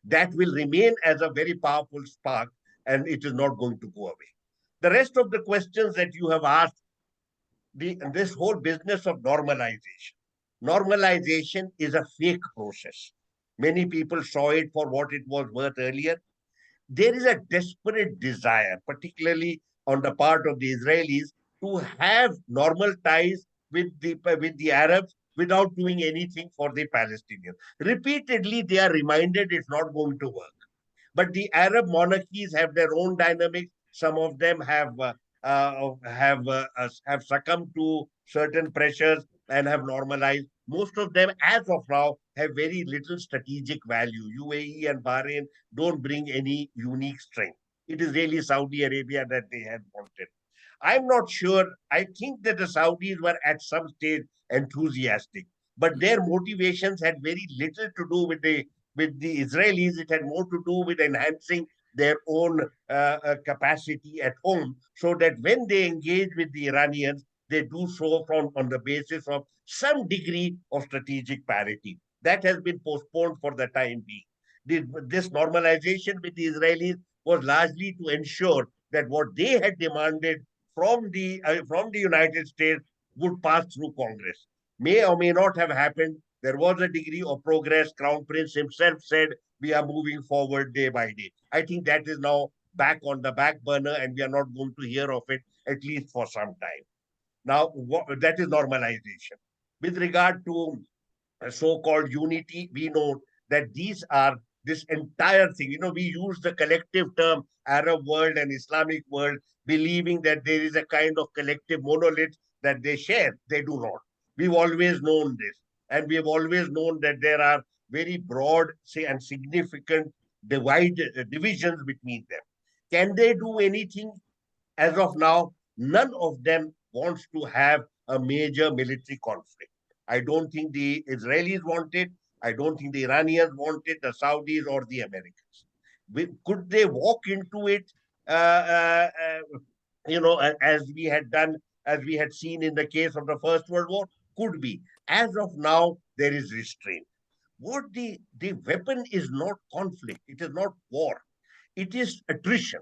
that will remain as a very powerful spark, and it is not going to go away. The rest of the questions that you have asked, this whole business of normalization. Normalization is a fake process. Many people saw it for what it was worth earlier. There is a desperate desire, particularly on the part of the Israelis, to have normal ties with the Arabs without doing anything for the Palestinians. Repeatedly, they are reminded it's not going to work. But the Arab monarchies have their own dynamics. Some of them have succumbed to certain pressures and have normalized. Most of them, as of now, have very little strategic value. UAE and Bahrain don't bring any unique strength. It is really Saudi Arabia that they had wanted. I'm not sure. I think that the Saudis were at some stage enthusiastic, but their motivations had very little to do with the Israelis. It had more to do with enhancing their own capacity at home, so that when they engage with the Iranians, they do so on the basis of some degree of strategic parity. That has been postponed for the time being. This normalization with the Israelis was largely to ensure that what they had demanded from the United States would pass through Congress. May or may not have happened. There was a degree of progress. Crown Prince himself said, we are moving forward day by day. I think that is now back on the back burner, and we are not going to hear of it, at least for some time. Now, that is normalization. With regard to so-called unity, we know that this entire thing, we use the collective term Arab world and Islamic world, believing that there is a kind of collective monolith that they share. They do not. We've always known this. And we have always known that there are very broad, and significant divisions between them. Can they do anything? As of now, none of them wants to have a major military conflict. I don't think the Israelis want it. I don't think the Iranians want it, the Saudis or the Americans. Could they walk into it, as we had seen in the case of the First World War? Could be. As of now, there is restraint. What the weapon is not conflict. It is not war. It is attrition.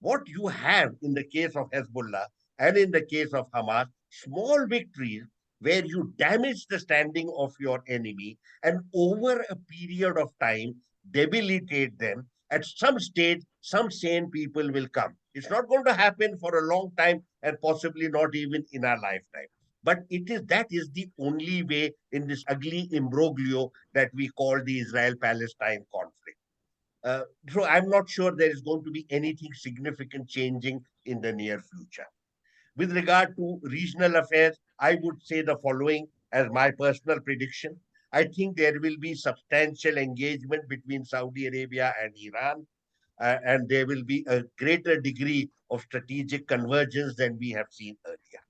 What you have in the case of Hezbollah and in the case of Hamas, small victories where you damage the standing of your enemy and over a period of time debilitate them. At some stage, some sane people will come. It's not going to happen for a long time and possibly not even in our lifetime. But that is the only way in this ugly imbroglio that we call the Israel-Palestine conflict. So I'm not sure there is going to be anything significant changing in the near future. With regard to regional affairs, I would say the following as my personal prediction. I think there will be substantial engagement between Saudi Arabia and Iran, and there will be a greater degree of strategic convergence than we have seen earlier.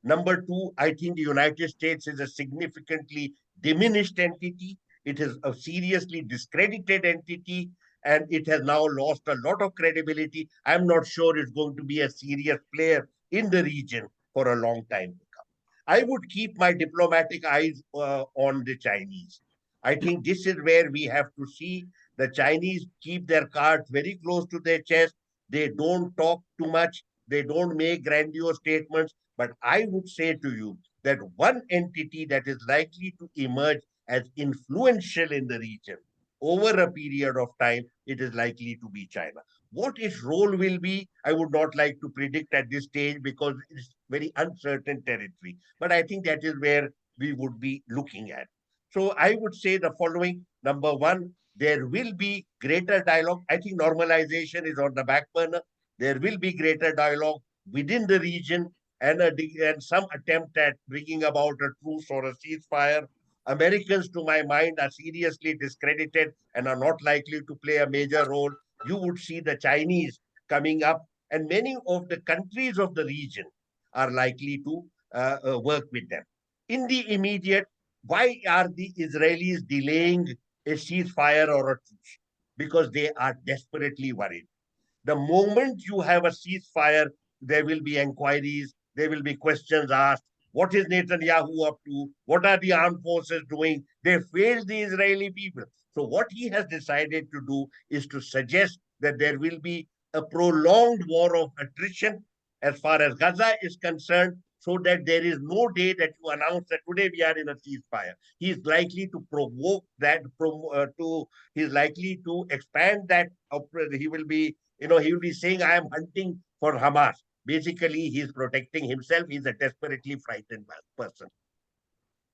Number two, I think the United States is a significantly diminished entity. It is a seriously discredited entity, and it has now lost a lot of credibility. I'm not sure it's going to be a serious player in the region for a long time to come. I would keep my diplomatic eyes on the Chinese. I think this is where we have to see the Chinese keep their cards very close to their chest. They don't talk too much. They don't make grandiose statements. But I would say to you that one entity that is likely to emerge as influential in the region over a period of time, it is likely to be China. What its role will be, I would not like to predict at this stage because it's very uncertain territory. But I think that is where we would be looking at. So I would say the following. Number one, there will be greater dialogue. I think normalization is on the back burner. There will be greater dialogue within the region and some attempt at bringing about a truce or a ceasefire. Americans, to my mind, are seriously discredited and are not likely to play a major role. You would see the Chinese coming up, and many of the countries of the region are likely to work with them. In the immediate, why are the Israelis delaying a ceasefire or a truce? Because they are desperately worried. The moment you have a ceasefire, there will be inquiries, there will be questions asked. What is Netanyahu up to? What are the armed forces doing? They failed the Israeli people. So, what he has decided to do is to suggest that there will be a prolonged war of attrition as far as Gaza is concerned, so that there is no day that you announce that today we are in a ceasefire. He is likely to provoke that, he is likely to expand that. He will be saying, I am hunting for Hamas. Basically, he's protecting himself. He's a desperately frightened person.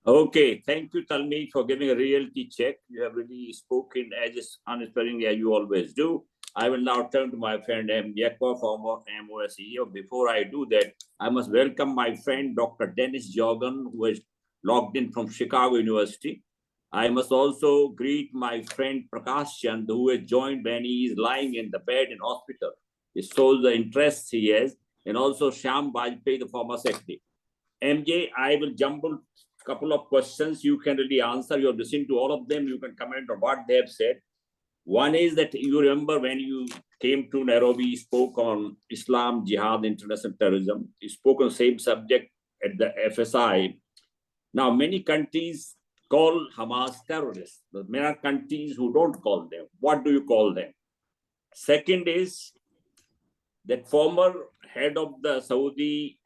Okay, thank you, Talmi, for giving a reality check. You have really spoken as uninspiringly as you always do. I will now turn to my friend M. Yakov, former MOS CEO. Before I do that, I must welcome my friend Dr. Dennis Jorgen, who is logged in from Chicago University. I must also greet my friend Prakash Chand, who has joined when he is lying in the bed in hospital. It shows the interest he has, and also Shyam Bajpayee, the former secretary. MJ, I will jumble a couple of questions. You can really answer. You're listening to all of them. You can comment on what they have said. One is that you remember when you came to Nairobi, you spoke on Islam, Jihad, international terrorism. You spoke on the same subject at the FSI. Now, many countries call Hamas terrorists. But many are countries who don't call them. What do you call them? Second is that former head of the Saudi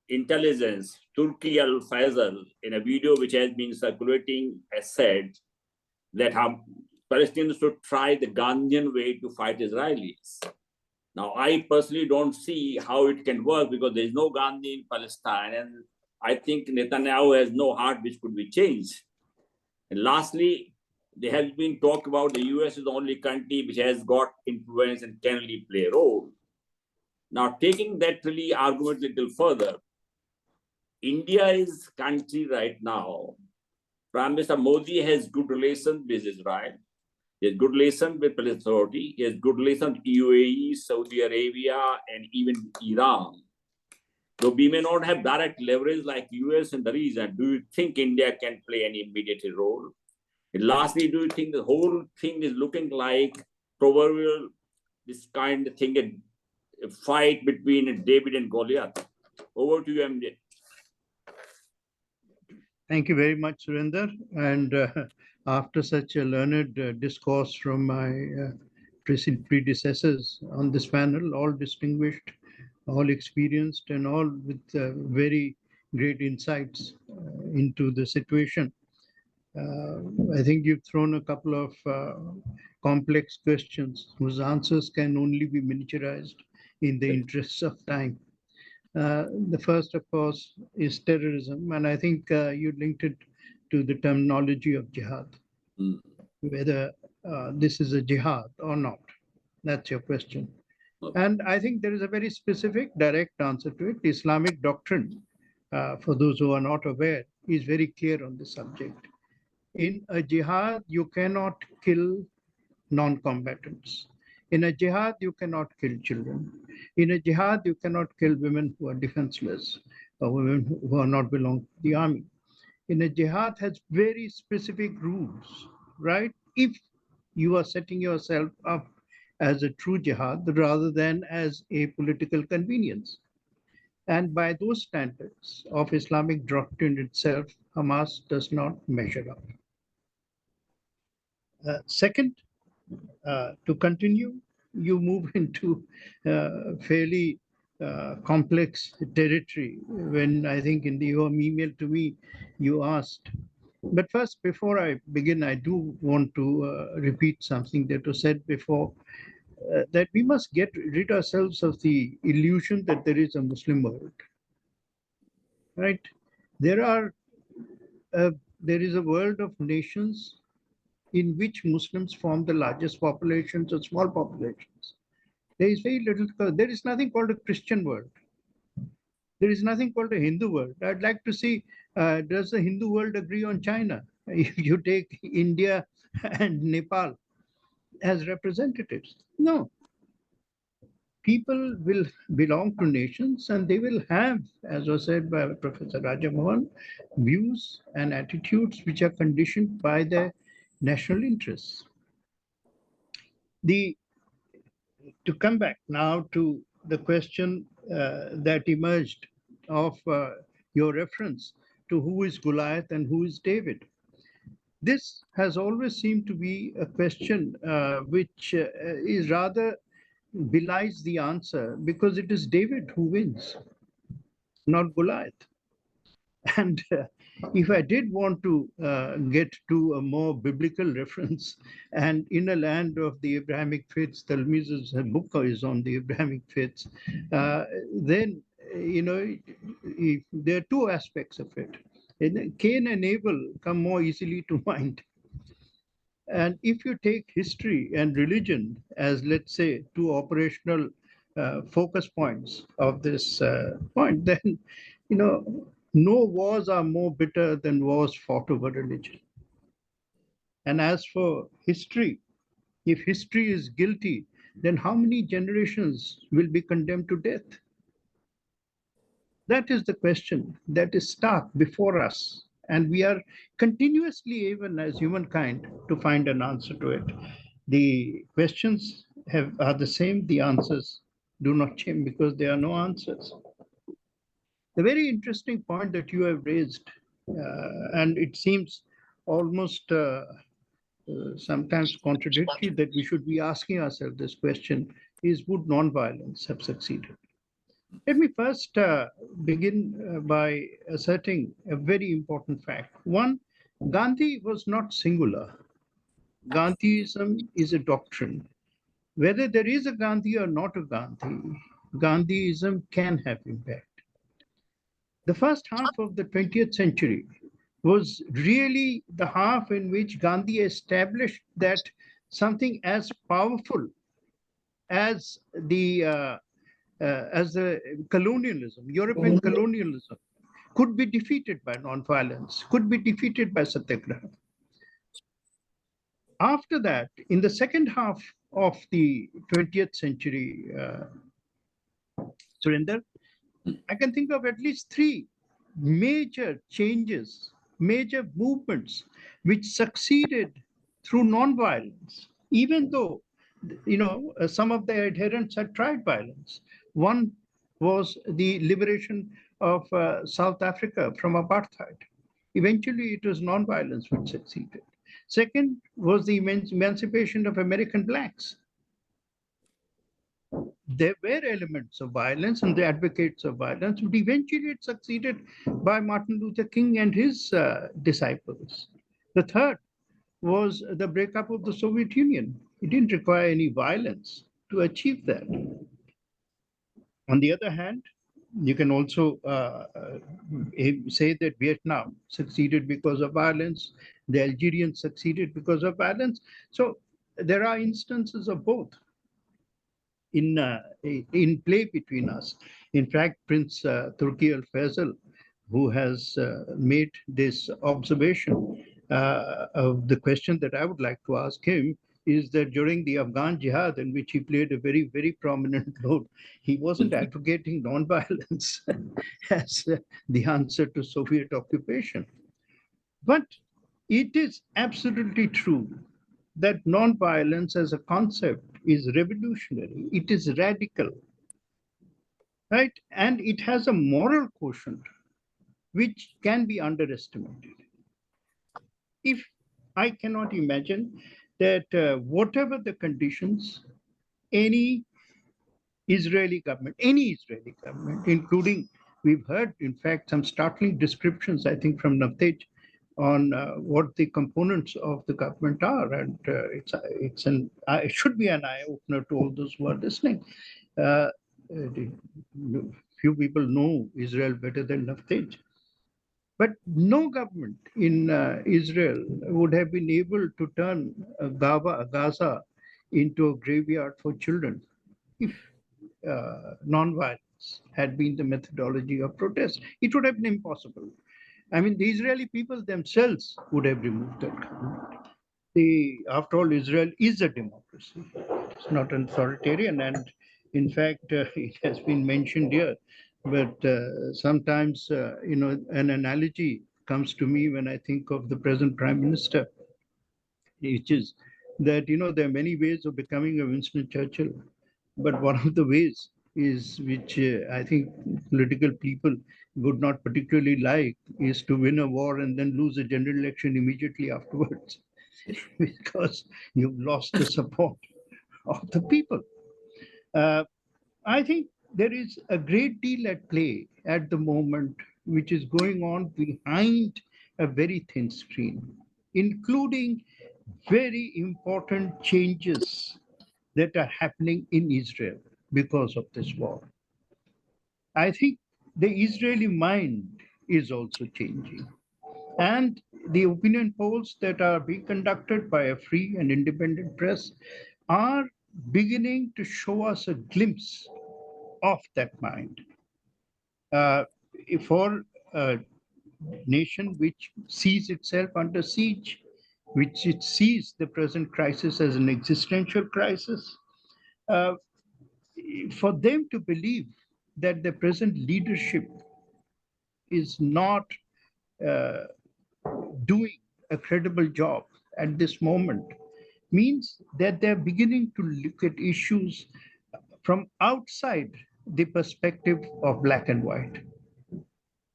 intelligence, Turki al-Faisal, in a video which has been circulating, has said that Palestinians should try the Gandhian way to fight Israelis. Now, I personally don't see how it can work because there is no Gandhi in Palestine, and I think Netanyahu has no heart which could be changed. And lastly, there has been talk about the US is the only country which has got influence and can really play a role. Now, taking that really argument a little further, India is country right now. Prime Minister Modi has good relations with Israel. He has good relations with Palestinian Authority. He has good relations with UAE, Saudi Arabia, and even Iran. Though we may not have direct leverage like US in the region, do you think India can play any immediate role? And lastly, do you think the whole thing is looking like proverbial, this kind of thing, a fight between David and Goliath? Over to you, MJ. Thank you very much, Surinder. And after such a learned discourse from my predecessors on this panel, all distinguished, all experienced, and all with very great insights into the situation, I think you've thrown a couple of complex questions whose answers can only be miniaturized in the interests of time. The first, of course, is terrorism, and I think you linked it to the terminology of jihad. Whether this is a jihad or not. That's your question. And I think there is a very specific, direct answer to it. Islamic doctrine, for those who are not aware, is very clear on this subject. In a jihad, you cannot kill non-combatants. In a jihad, you cannot kill children. In a jihad, you cannot kill women who are defenseless or women who are not belong to the army. In a jihad has very specific rules, right? If you are setting yourself up as a true jihad rather than as a political convenience. And by those standards of Islamic doctrine itself, Hamas does not measure up. Second, to continue, you move into fairly complex territory when I think in your email to me, you asked. But first, before I begin, I do want to repeat something that was said before, that we must get rid ourselves of the illusion that there is a Muslim world, right? There is a world of nations in which Muslims form the largest populations or small populations. There is very little, there is nothing called a Christian world. There is nothing called a Hindu world. I'd like to see, does the Hindu world agree on China? If you take India and Nepal as representatives. No. People will belong to nations and they will have, as was said by Professor Rajamohan, views and attitudes which are conditioned by their national interests. To come back now to the question that emerged of your reference to who is Goliath and who is David. This has always seemed to be a question which is rather belies the answer because it is David who wins, not Goliath. And if I did want to get to a more biblical reference, and in a land of the Abrahamic faiths, Talmiz's book is on the Abrahamic faiths, then, there are two aspects of it. Cain and Abel come more easily to mind. And if you take history and religion as, let's say, two operational focus points of this point, then, no wars are more bitter than wars fought over religion. And as for history, if history is guilty, then how many generations will be condemned to death? That is the question that is stark before us. And we are continuously, even as humankind, to find an answer to it. The questions are the same, the answers do not change because there are no answers. The very interesting point that you have raised, and it seems almost sometimes contradictory that we should be asking ourselves this question, is would nonviolence have succeeded? Let me first begin by asserting a very important fact. One, Gandhi was not singular. Gandhiism is a doctrine. Whether there is a Gandhi or not a Gandhi, Gandhiism can have impact. The first half of the 20th century was really the half in which Gandhi established that something as powerful as the colonialism, European colonialism, could be defeated by nonviolence, could be defeated by satyagraha. After that, in the second half of the 20th century, Surinder, I can think of at least three major changes, major movements, which succeeded through nonviolence, even though some of their adherents had tried violence. One was the liberation of South Africa from apartheid. Eventually, it was nonviolence which succeeded. Second was the emancipation of American blacks. There were elements of violence and the advocates of violence, but eventually it succeeded by Martin Luther King and his disciples. The third was the breakup of the Soviet Union. It didn't require any violence to achieve that. On the other hand, you can also say that Vietnam succeeded because of violence, the Algerians succeeded because of violence. So there are instances of both in play between us. In fact, Prince Turki Al Faisal, who has made this observation, of the question that I would like to ask him is that during the Afghan jihad, in which he played a very, very prominent role, he wasn't advocating non-violence as the answer to Soviet occupation. But it is absolutely true that non-violence as a concept is revolutionary. It is radical, right? And it has a moral quotient which can be underestimated. If I cannot imagine that whatever the conditions, any Israeli government, including, we've heard, in fact, some startling descriptions, I think, from Navtej on what the components of the government are. And it should be an eye-opener to all those who are listening. Few people know Israel better than Navtej. But no government in Israel would have been able to turn Gaza into a graveyard for children if non-violence had been the methodology of protest. It would have been impossible. I mean, the Israeli people themselves would have removed that government. After all, Israel is a democracy. It's not an authoritarian. And in fact, it has been mentioned here, but sometimes, an analogy comes to me when I think of the present Prime Minister, which is that, there are many ways of becoming a Winston Churchill. But one of the ways is, which I think political people would not particularly like, is to win a war and then lose a general election immediately afterwards, because you've lost the support of the people. I think there is a great deal at play at the moment, which is going on behind a very thin screen, including very important changes that are happening in Israel because of this war. I think the Israeli mind is also changing. And the opinion polls that are being conducted by a free and independent press are beginning to show us a glimpse of that mind. For a nation which sees itself under siege, which it sees the present crisis as an existential crisis, for them to believe that the present leadership is not doing a credible job at this moment means that they're beginning to look at issues from outside the perspective of black and white,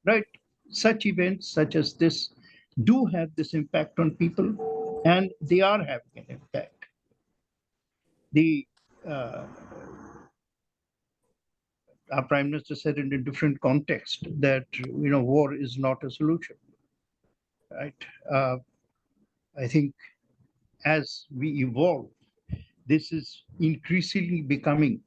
right? Such events such as this do have this impact on people, and they are having an impact. Our Prime Minister said in a different context that, war is not a solution, right? I think as we evolve, this is increasingly becoming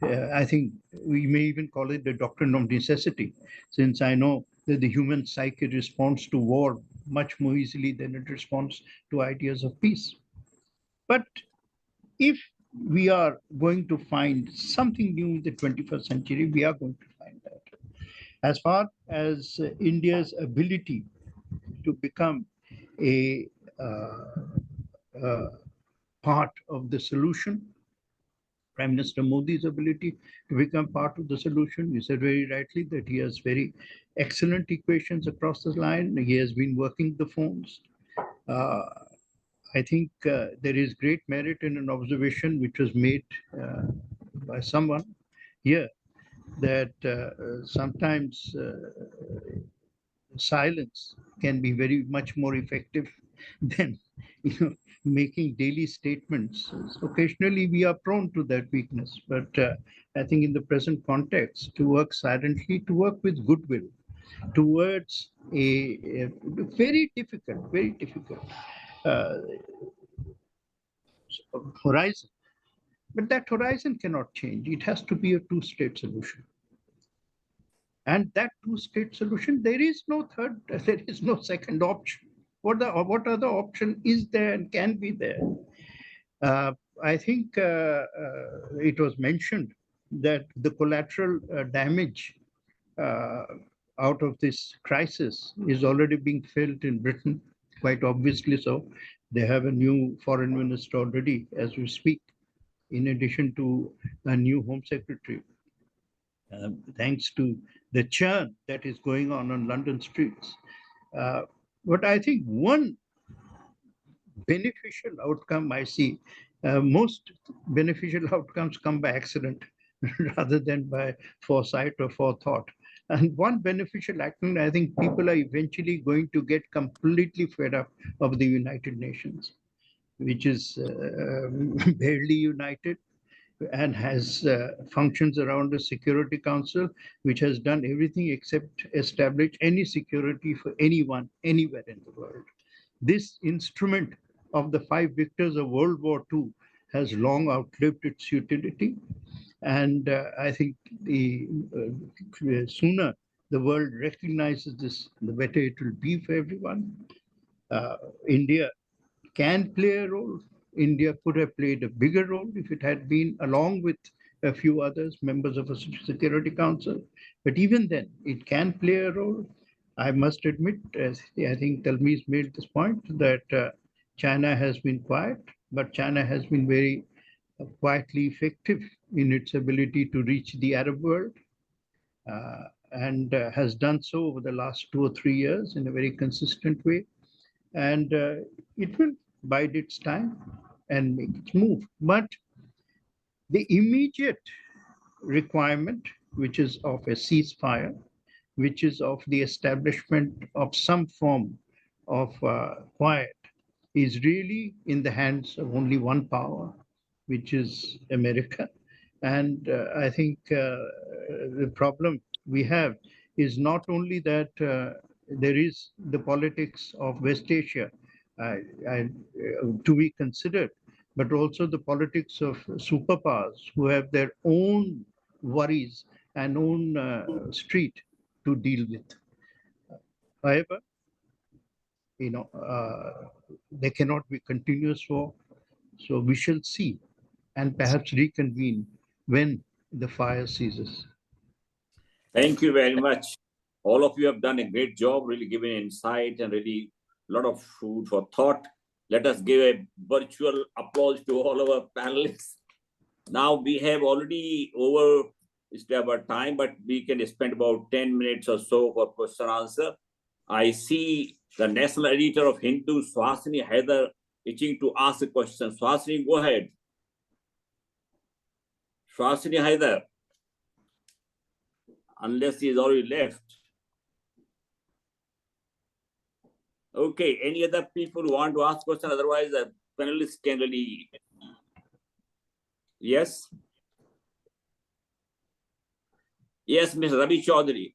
I think we may even call it the doctrine of necessity, since I know that the human psyche responds to war much more easily than it responds to ideas of peace. But if we are going to find something new in the 21st century, we are going to find that. As far as India's ability to become a part of the solution, Prime Minister Modi's ability to become part of the solution. You said very rightly that he has very excellent equations across the line. He has been working the phones. I think there is great merit in an observation which was made by someone here, that sometimes silence can be very much more effective than making daily statements. Occasionally we are prone to that weakness, but I think in the present context, to work silently, to work with goodwill towards a very difficult horizon. But that horizon cannot change. It has to be a two-state solution. And that two-state solution, there is no second option. What other option is there and can be there? I think it was mentioned that the collateral damage out of this crisis is already being felt in Britain, quite obviously so. They have a new foreign minister already as we speak, in addition to a new home secretary, thanks to the churn that is going on London streets. But I think one beneficial outcome I see, most beneficial outcomes come by accident rather than by foresight or forethought. And one beneficial outcome, I think people are eventually going to get completely fed up of the United Nations, which is barely united and has functions around a Security Council, which has done everything except establish any security for anyone, anywhere in the world. This instrument of the 5 victors of World War II has long outlived its utility. And I think the sooner the world recognizes this, the better it will be for everyone. India can play a role. India could have played a bigger role if it had been, along with a few others, members of a Security Council. But even then, it can play a role. I must admit, as I think Talmiz made this point, that China has been quiet, but China has been very quietly effective in its ability to reach the Arab world, and has done so over the last 2 or 3 years in a very consistent way. And it will bide its time and make its move. But the immediate requirement, which is of a ceasefire, which is of the establishment of some form of quiet, is really in the hands of only one power, which is America. And I think the problem we have is not only that there is the politics of West Asia to be considered, but also the politics of superpowers who have their own worries and own street to deal with. However, there cannot be continuous war. So we shall see and perhaps reconvene when the fire ceases. Thank you very much. All of you have done a great job, really giving insight and really a lot of food for thought. Let us give a virtual applause to all our panelists. Now we have already over our time, but we can spend about 10 minutes or so for question answer. I see the national editor of Hindu, Swasini Haider, itching to ask a question. Swasini, go ahead. Swasini Haider, unless he is already left. Okay, any other people who want to ask questions? Otherwise, the panelists can really. Yes? Yes, Ms. Ravi Chaudhary.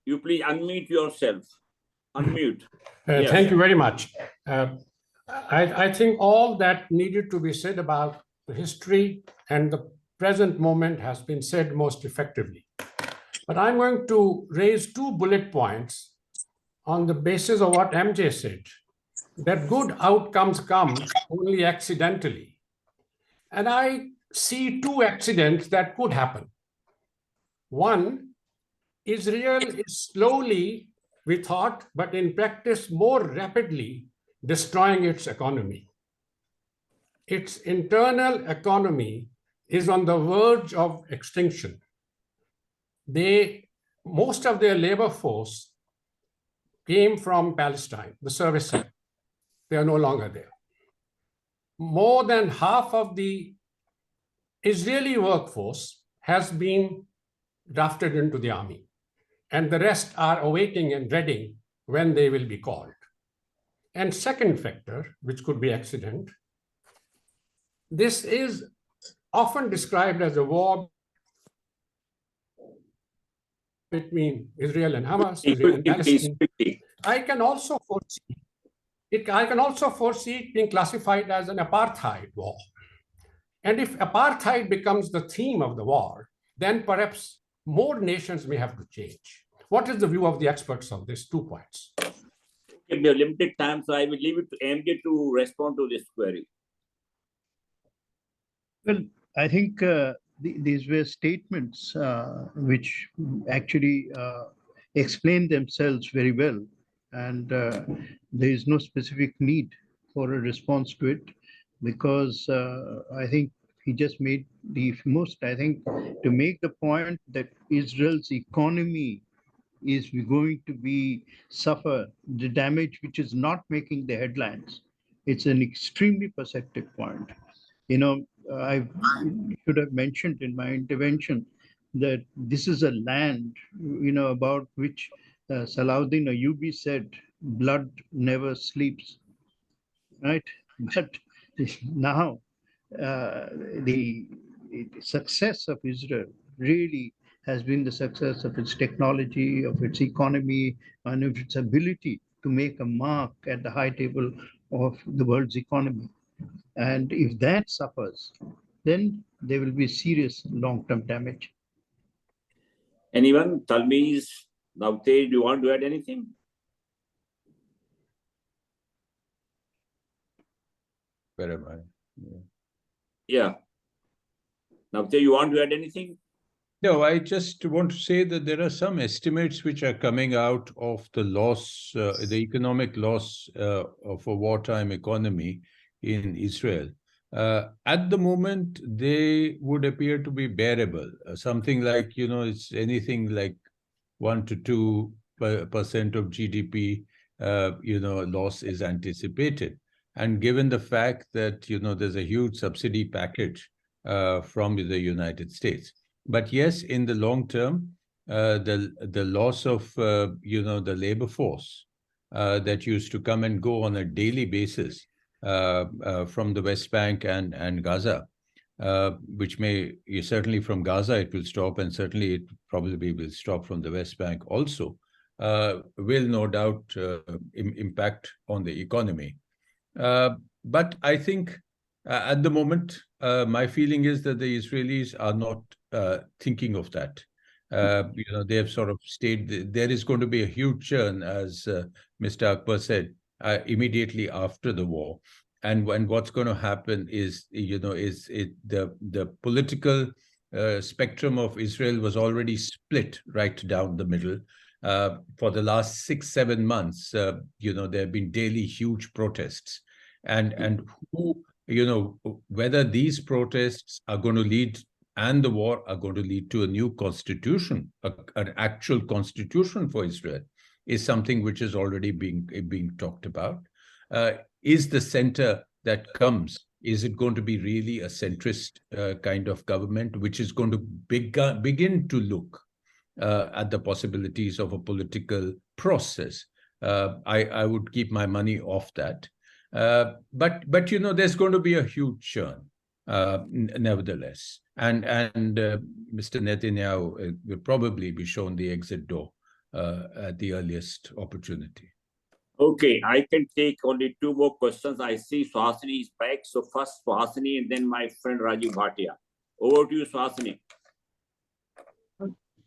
You please unmute yourself. Unmute. Yes. Thank you very much. I think all that needed to be said about the history and the present moment has been said most effectively. But I'm going to raise 2 bullet points on the basis of what MJ said, that good outcomes come only accidentally. And I see 2 accidents that could happen. One, Israel is slowly, we thought, but in practice more rapidly destroying its economy. Its internal economy is on the verge of extinction. Most of their labor force came from Palestine, the service sector. They are no longer there. More than half of the Israeli workforce has been drafted into the army, and the rest are awaiting and dreading when they will be called. And second factor, which could be accident, this is often described as a war between Israel and Hamas, Israel and Palestine. I can also foresee it being classified as an apartheid war. And if apartheid becomes the theme of the war, then perhaps more nations may have to change. What is the view of the experts on these 2 points? We have limited time, so I will leave it to MJ to respond to this query. Well, I think these were statements which actually explain themselves very well, and there is no specific need for a response to it, because I think he just made the most, I think, to make the point that Israel's economy is going to be suffer the damage which is not making the headlines. It's an extremely perceptive point. You know, I should have mentioned in my intervention that this is a land, about which Salahuddin Ayyubi said, blood never sleeps, right? But now the success of Israel really has been the success of its technology, of its economy, and of its ability to make a mark at the high table of the world's economy. And if that suffers, then there will be serious long-term damage. Anyone? Talmiz, Navte, do you want to add anything? Where am I? Yeah. Navte, you want to add anything? No, I just want to say that there are some estimates which are coming out of the loss, the economic loss of a wartime economy in Israel. At the moment, they would appear to be bearable. Something like, it's anything like 1 to 2% of GDP, loss is anticipated. And given the fact that, there's a huge subsidy package from the United States. But yes, in the long term, the loss of the labor force that used to come and go on a daily basis from the West Bank and Gaza, which may certainly from Gaza it will stop, and certainly it probably will stop from the West Bank also, will no doubt impact on the economy. But I think at the moment, my feeling is that the Israelis are not thinking of that. They have sort of stayed. There is going to be a huge churn, as Mr. Akbar said, immediately after the war. And what's going to happen is, the political spectrum of Israel was already split right down the middle. For the last 6-7 months, there have been daily huge protests, and who, whether these protests are going to lead and the war are going to lead to a new constitution, an actual constitution for Israel, is something which is already being talked about. Is the center that comes, is it going to be really a centrist kind of government, which is going to begin to look at the possibilities of a political process? I would keep my money off that. But there's going to be a huge churn, nevertheless. And Mr. Netanyahu will probably be shown the exit door at the earliest opportunity. Okay, I can take only 2 more questions. I see Swasini is back. So first Swasini and then my friend Rajiv Bhatia. Over to you, Swasini.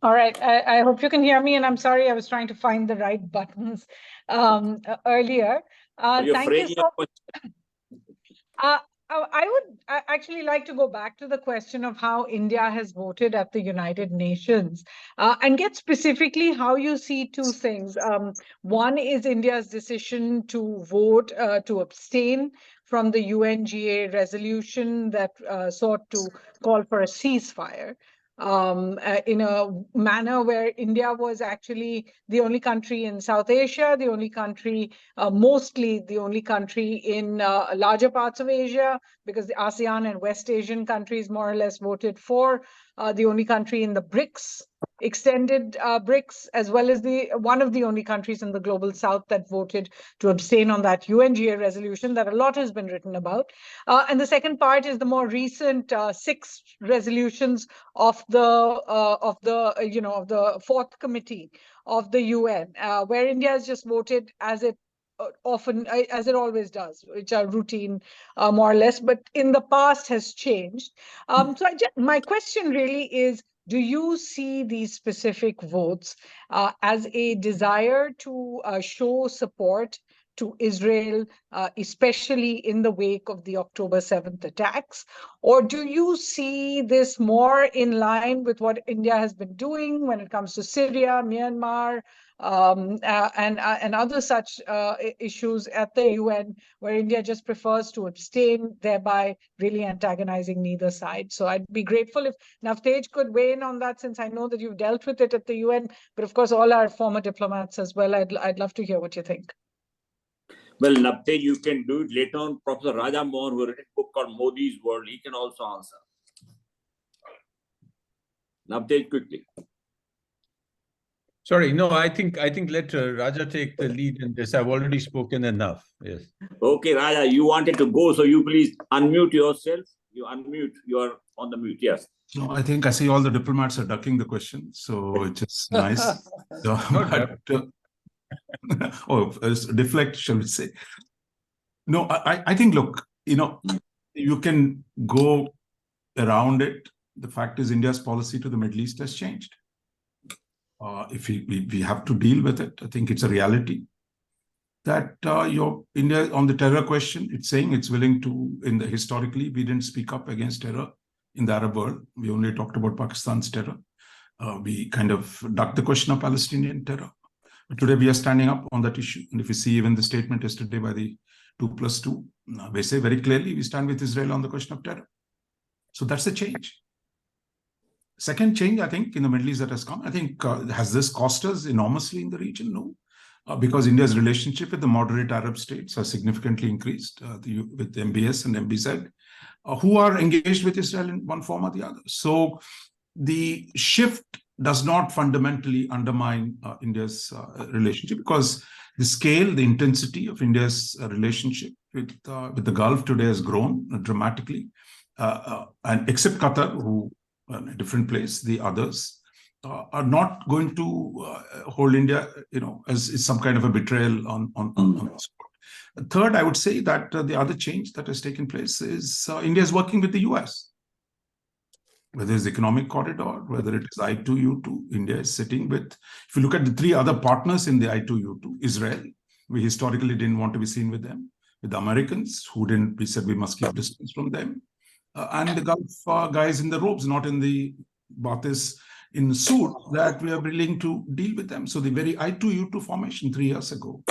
All right, I hope you can hear me, and I'm sorry, I was trying to find the right buttons earlier. Thank you so much. I would actually like to go back to the question of how India has voted at the United Nations and get specifically how you see 2 things. One is India's decision to vote to abstain from the UNGA resolution that sought to call for a ceasefire. In a manner where India was actually the only country in South Asia, the only country, mostly the only country in larger parts of Asia, because the ASEAN and West Asian countries more or less voted for, the only country in the BRICS, extended BRICS, as well as one of the only countries in the global south that voted to abstain on that UNGA resolution that a lot has been written about. And the second part is the more recent 6 resolutions of the 4th committee of the UN, where India has just voted as it always does, which are routine, more or less, but in the past has changed. So my question really is, do you see these specific votes as a desire to show support to Israel, especially in the wake of the October 7th attacks? Or do you see this more in line with what India has been doing when it comes to Syria, Myanmar, and other such issues at the UN, where India just prefers to abstain, thereby really antagonizing neither side? So I'd be grateful if Navtej could weigh in on that, since I know that you've dealt with it at the UN, but of course all our former diplomats as well. I'd love to hear what you think. Well, Navtej, you can do it later on. Professor Raja Mohan, who wrote a book called Modi's World, he can also answer. Navtej, quickly. Sorry, no, I think let Raja take the lead in this. I've already spoken enough. Yes. Okay, Raja, you wanted to go, so you please unmute yourself. You unmute. You are on the mute. Yes. No, I think I see all the diplomats are ducking the question, so it's just nice. Deflect, shall we say? No, I think, look, you can go around it. The fact is, India's policy to the Middle East has changed. If we have to deal with it, I think it's a reality that India on the terror question, it's saying it's willing to. Historically, we didn't speak up against terror in the Arab world. We only talked about Pakistan's terror. We kind of ducked the question of Palestinian terror. But today we are standing up on that issue. And if you see even the statement yesterday by the 2+2, they say very clearly we stand with Israel on the question of terror. So that's a change. Second change, I think, in the Middle East that has come, I think, has this cost us enormously in the region? No. Because India's relationship with the moderate Arab states has significantly increased with MBS and MBZ, who are engaged with Israel in one form or the other. So the shift does not fundamentally undermine India's relationship, because the scale, the intensity of India's relationship with the Gulf today has grown dramatically. And except Qatar, who are in a different place, the others are not going to hold India, as some kind of a betrayal on this. Third, I would say that the other change that has taken place is India is working with the US. Whether it's economic corridor, whether it is I2U2, India is sitting with, if you look at the three other partners in the I2U2, Israel, we historically didn't want to be seen with them. With the Americans, we said we must keep distance from them. And the Gulf guys in the robes, not in the Baathis in the suit, that we are willing to deal with them. So the very I2U2 formation 3 years ago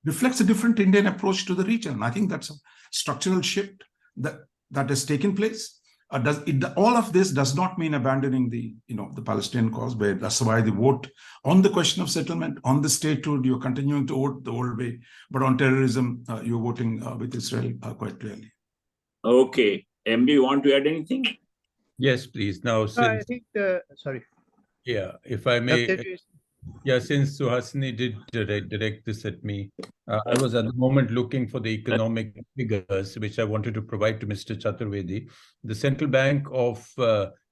reflects a different Indian approach to the region. I think that's a structural shift that has taken place. All of this does not mean abandoning the Palestinian cause, but that's why the vote on the question of settlement, on the statehood, you're continuing to vote the old way, but on terrorism, you're voting with Israel quite clearly. Okay. MD, you want to add anything? Yes, please. Now, since, I think, sorry. Yeah, if I may. Yeah, since Suhasini did direct this at me, I was at the moment looking for the economic figures, which I wanted to provide to Mr. Chaturvedi. The Central Bank of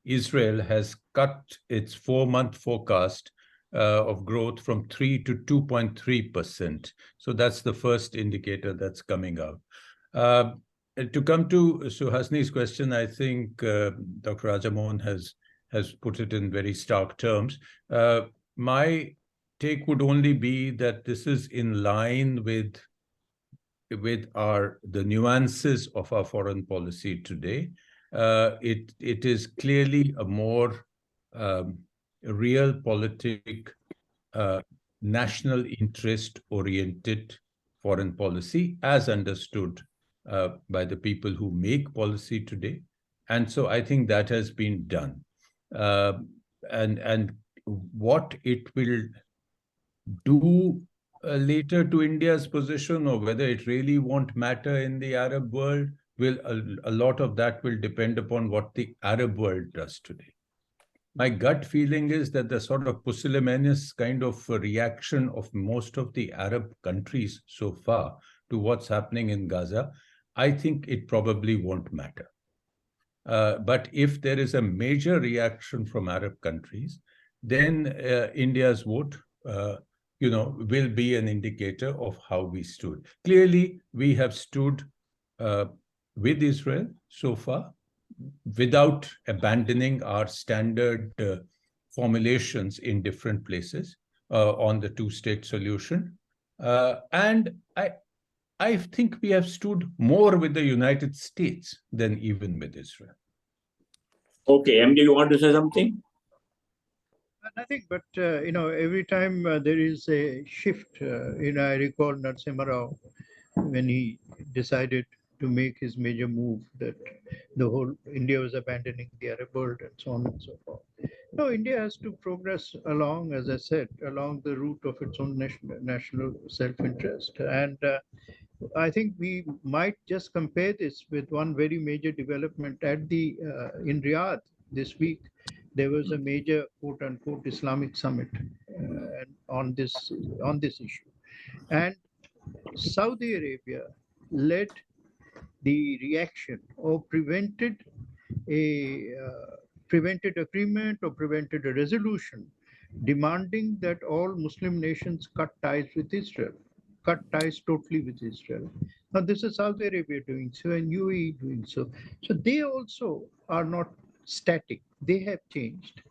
Israel has cut its 4-month forecast of growth from 3 to 2.3%. So that's the first indicator that's coming out. To come to Suhasini's question, I think Dr. Rajamohan has put it in very stark terms. My take would only be that this is in line with the nuances of our foreign policy today. It is clearly a more realpolitik, national interest-oriented foreign policy, as understood by the people who make policy today. And so I think that has been done. And what it will do later to India's position, or whether it really won't matter in the Arab world, a lot of that will depend upon what the Arab world does today. My gut feeling is that the sort of pusillanimous kind of reaction of most of the Arab countries so far to what's happening in Gaza, I think it probably won't matter. But if there is a major reaction from Arab countries, then India's vote, will be an indicator of how we stood. Clearly, we have stood with Israel so far, without abandoning our standard formulations in different places on the two-state solution. And I think we have stood more with the United States than even with Israel. Okay, MD, you want to say something? Nothing, but every time there is a shift, I recall Narasimha Rao when he decided to make his major move that the whole India was abandoning the Arab world and so on and so forth. No, India has to progress along, as I said, along the route of its own national self-interest. And I think we might just compare this with one very major development at in Riyadh this week. There was a major quote-unquote Islamic summit on this issue, and Saudi Arabia led the reaction or prevented agreement or prevented a resolution demanding that all Muslim nations cut ties with Israel, cut ties totally with Israel. Now this is Saudi Arabia doing so and UAE doing so. So they also are not static. They have changed.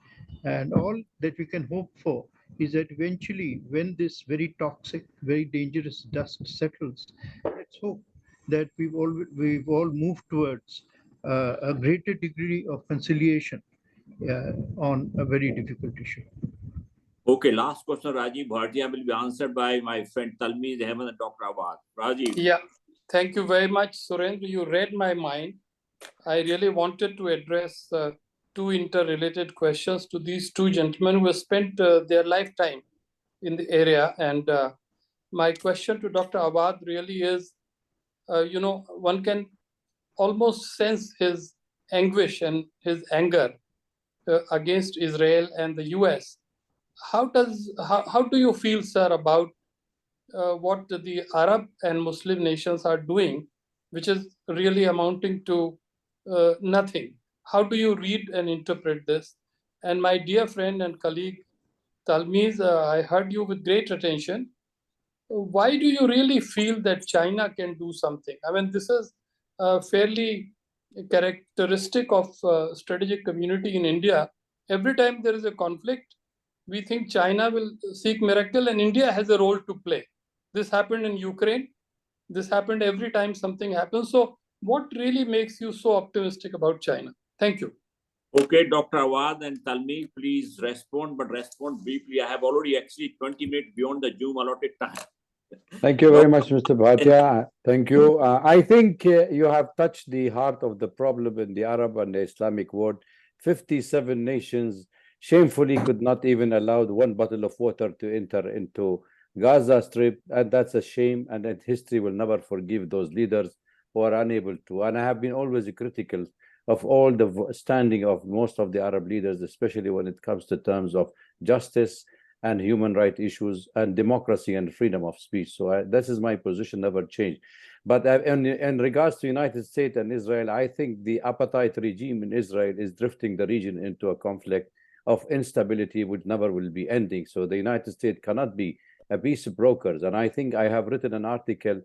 And all that we can hope for is that eventually when this very toxic, very dangerous dust settles, let's hope that we've all moved towards a greater degree of conciliation on a very difficult issue. Okay, last question, Rajiv Bhartiya, will be answered by my friend Talmiz Ahmed and Dr. Awad. Rajiv. Yeah, thank you very much, Surendra. You read my mind. I really wanted to address two interrelated questions to these two gentlemen who have spent their lifetime in the area. And my question to Dr. Awad really is, one can almost sense his anguish and his anger against Israel and the US. How do you feel, sir, about what the Arab and Muslim nations are doing, which is really amounting to nothing? How do you read and interpret this? And my dear friend and colleague Talmiz, I heard you with great attention. Why do you really feel that China can do something? I mean, this is fairly characteristic of strategic community in India. Every time there is a conflict, we think China will seek miracle and India has a role to play. This happened in Ukraine. This happened every time something happens. So what really makes you so optimistic about China? Thank you. Okay, Dr. Awad and Talmi, please respond, but respond briefly. I have already actually 20 minutes beyond the Zoom allotted time. Thank you very much, Mr. Bhatia. Thank you. I think you have touched the heart of the problem in the Arab and the Islamic world. 57 nations shamefully could not even allow one bottle of water to enter into Gaza Strip, and that's a shame, and that history will never forgive those leaders who are unable to. And I have been always critical of all the standing of most of the Arab leaders, especially when it comes to terms of justice and human rights issues and democracy and freedom of speech. So this is my position, never changed. But in regards to United States and Israel, I think the apartheid regime in Israel is drifting the region into a conflict of instability which never will be ending. So the United States cannot be a peace broker. And I think I have written an article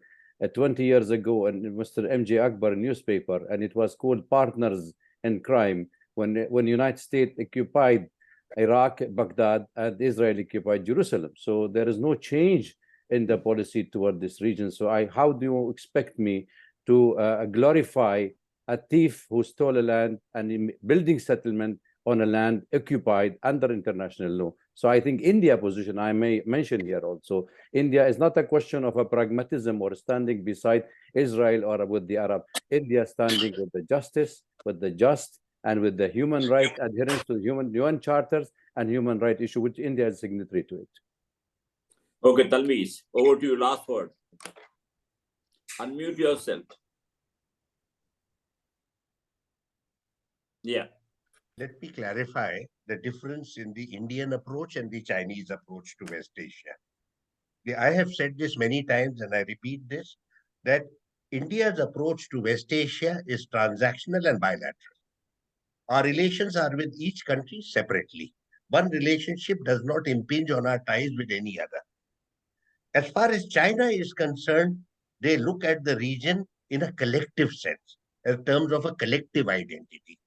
20 years ago in Mr. M.J. Akbar newspaper, and it was called Partners in Crime, when United States occupied Iraq, Baghdad, and Israel occupied Jerusalem. So there is no change in the policy toward this region. So how do you expect me to glorify a thief who stole a land and building settlement on a land occupied under international law? So I think India's position, I may mention here also, India is not a question of a pragmatism or standing beside Israel or with the Arab. India standing with the justice, with the just, and with the human rights adherence to the UN charters and human rights issue, which India is signatory to it. Okay, Talmiz, over to you. Last word. Unmute yourself. Yeah. Let me clarify the difference in the Indian approach and the Chinese approach to West Asia. I have said this many times and I repeat this, that India's approach to West Asia is transactional and bilateral. Our relations are with each country separately. One relationship does not impinge on our ties with any other. As far as China is concerned, they look at the region in a collective sense, in terms of a collective identity.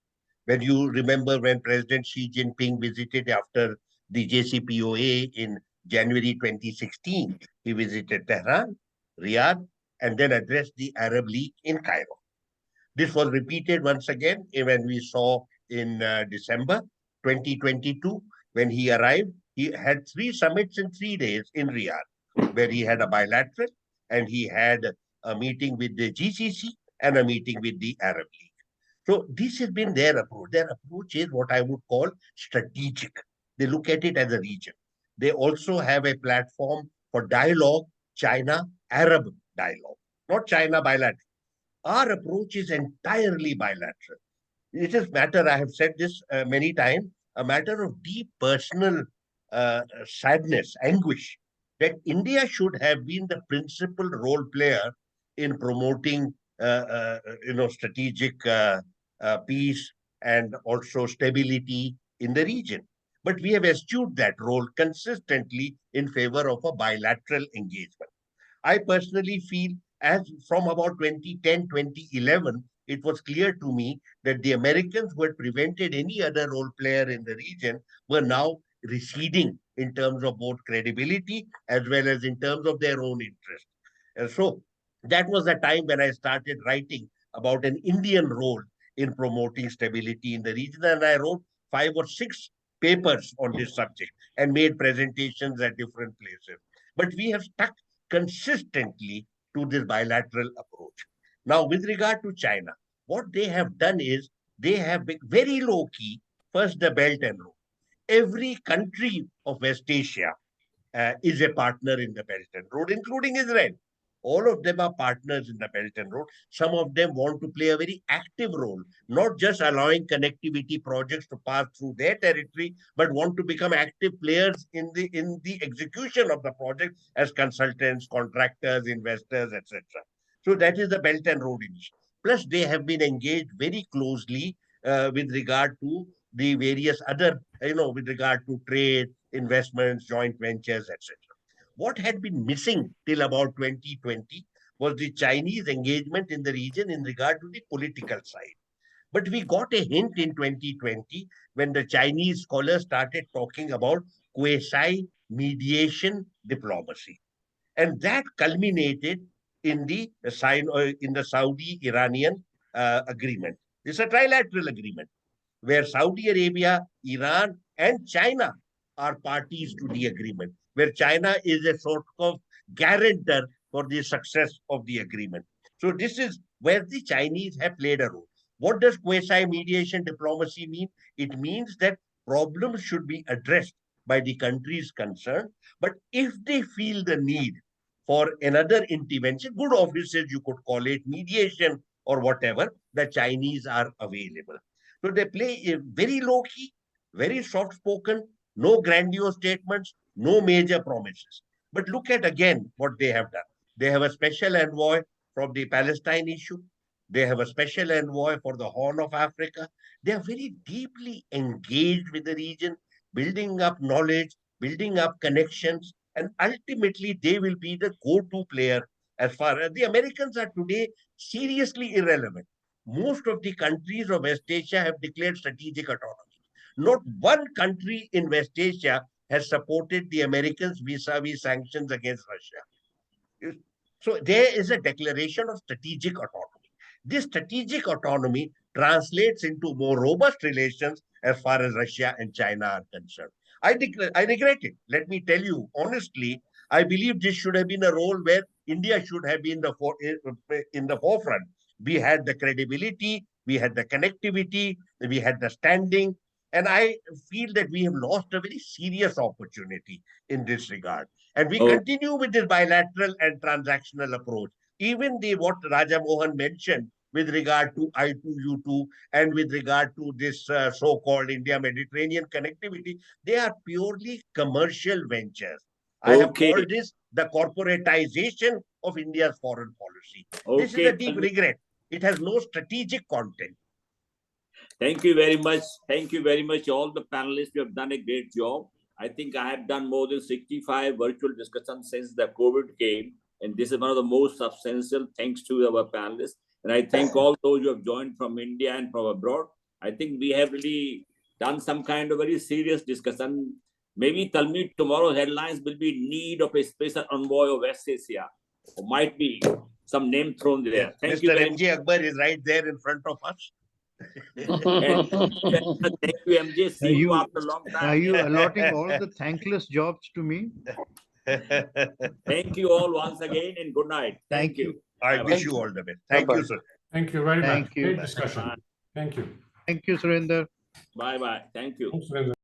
When you remember when President Xi Jinping visited after the JCPOA in January 2016, he visited Tehran, Riyadh, and then addressed the Arab League in Cairo. This was repeated once again when we saw in December 2022, when he arrived. He had 3 summits in 3 days in Riyadh, where he had a bilateral and he had a meeting with the GCC and a meeting with the Arab League. So this has been their approach. Their approach is what I would call strategic. They look at it as a region. They also have a platform for dialogue, China-Arab dialogue, not China bilateral. Our approach is entirely bilateral. It is matter, I have said this many times, a matter of deep personal sadness, anguish, that India should have been the principal role player in promoting strategic peace and also stability in the region. But we have eschewed that role consistently in favor of a bilateral engagement. I personally feel, as from about 2010, 2011, it was clear to me that the Americans who had prevented any other role player in the region were now receding in terms of both credibility as well as in terms of their own interest. And so that was the time when I started writing about an Indian role in promoting stability in the region. And I wrote 5 or 6 papers on this subject and made presentations at different places. But we have stuck consistently to this bilateral approach. Now, with regard to China, what they have done is they have been very low key, first the Belt and Road. Every country of West Asia is a partner in the Belt and Road, including Israel. All of them are partners in the Belt and Road. Some of them want to play a very active role, not just allowing connectivity projects to pass through their territory, but want to become active players in the execution of the project as consultants, contractors, investors, etc. So that is the Belt and Road initiative. Plus, they have been engaged very closely with regard to the various other, with regard to trade, investments, joint ventures, etc. What had been missing till about 2020 was the Chinese engagement in the region in regard to the political side. But we got a hint in 2020 when the Chinese scholars started talking about quasi-mediation diplomacy. And that culminated in the Saudi-Iranian agreement. It's a trilateral agreement where Saudi Arabia, Iran, and China are parties to the agreement, where China is a sort of guarantor for the success of the agreement. So this is where the Chinese have played a role. What does quasi-mediation diplomacy mean? It means that problems should be addressed by the countries concerned, but if they feel the need for another intervention, good offices, you could call it mediation or whatever, the Chinese are available. So they play a very low-key, very soft-spoken, no grandiose statements, no major promises. But look at again what they have done. They have a special envoy from the Palestine issue. They have a special envoy for the Horn of Africa. They are very deeply engaged with the region, building up knowledge, building up connections, and ultimately they will be the go-to player as far as the Americans are today seriously irrelevant. Most of the countries of West Asia have declared strategic autonomy. Not one country in West Asia has supported the Americans vis-a-vis sanctions against Russia. So there is a declaration of strategic autonomy. This strategic autonomy translates into more robust relations as far as Russia and China are concerned. I regret it. Let me tell you honestly, I believe this should have been a role where India should have been in the forefront. We had the credibility, we had the connectivity, we had the standing, and I feel that we have lost a very serious opportunity in this regard. And we continue with this bilateral and transactional approach. Even what Raja Mohan mentioned with regard to I2U2 and with regard to this so-called India-Mediterranean connectivity, they are purely commercial ventures. I have called this the corporatization of India's foreign policy. This is a deep regret. It has no strategic content. Thank you very much. Thank you very much, all the panelists. You have done a great job. I think I have done more than 65 virtual discussions since the COVID came. And this is one of the most substantial, thanks to our panelists. And I thank all those who have joined from India and from abroad. I think we have really done some kind of very serious discussion, Maybe tell me tomorrow's headlines will be need of a special envoy of West Asia, or might be some name thrown there. Yes. Thank you Mr. very MJ Akbar is right there in front of us. much. Thank you, MJ. See you after a long time. Are you allotting all the thankless jobs to me? Thank you all once again and good night. Thank you. I Bye-bye. wish you all the best. Thank you, sir. Thank you very Thank much. you. Great discussion. Bye. Thank you. Thank you, Surinder. Bye-bye. Thank you. Thanks, Surendra.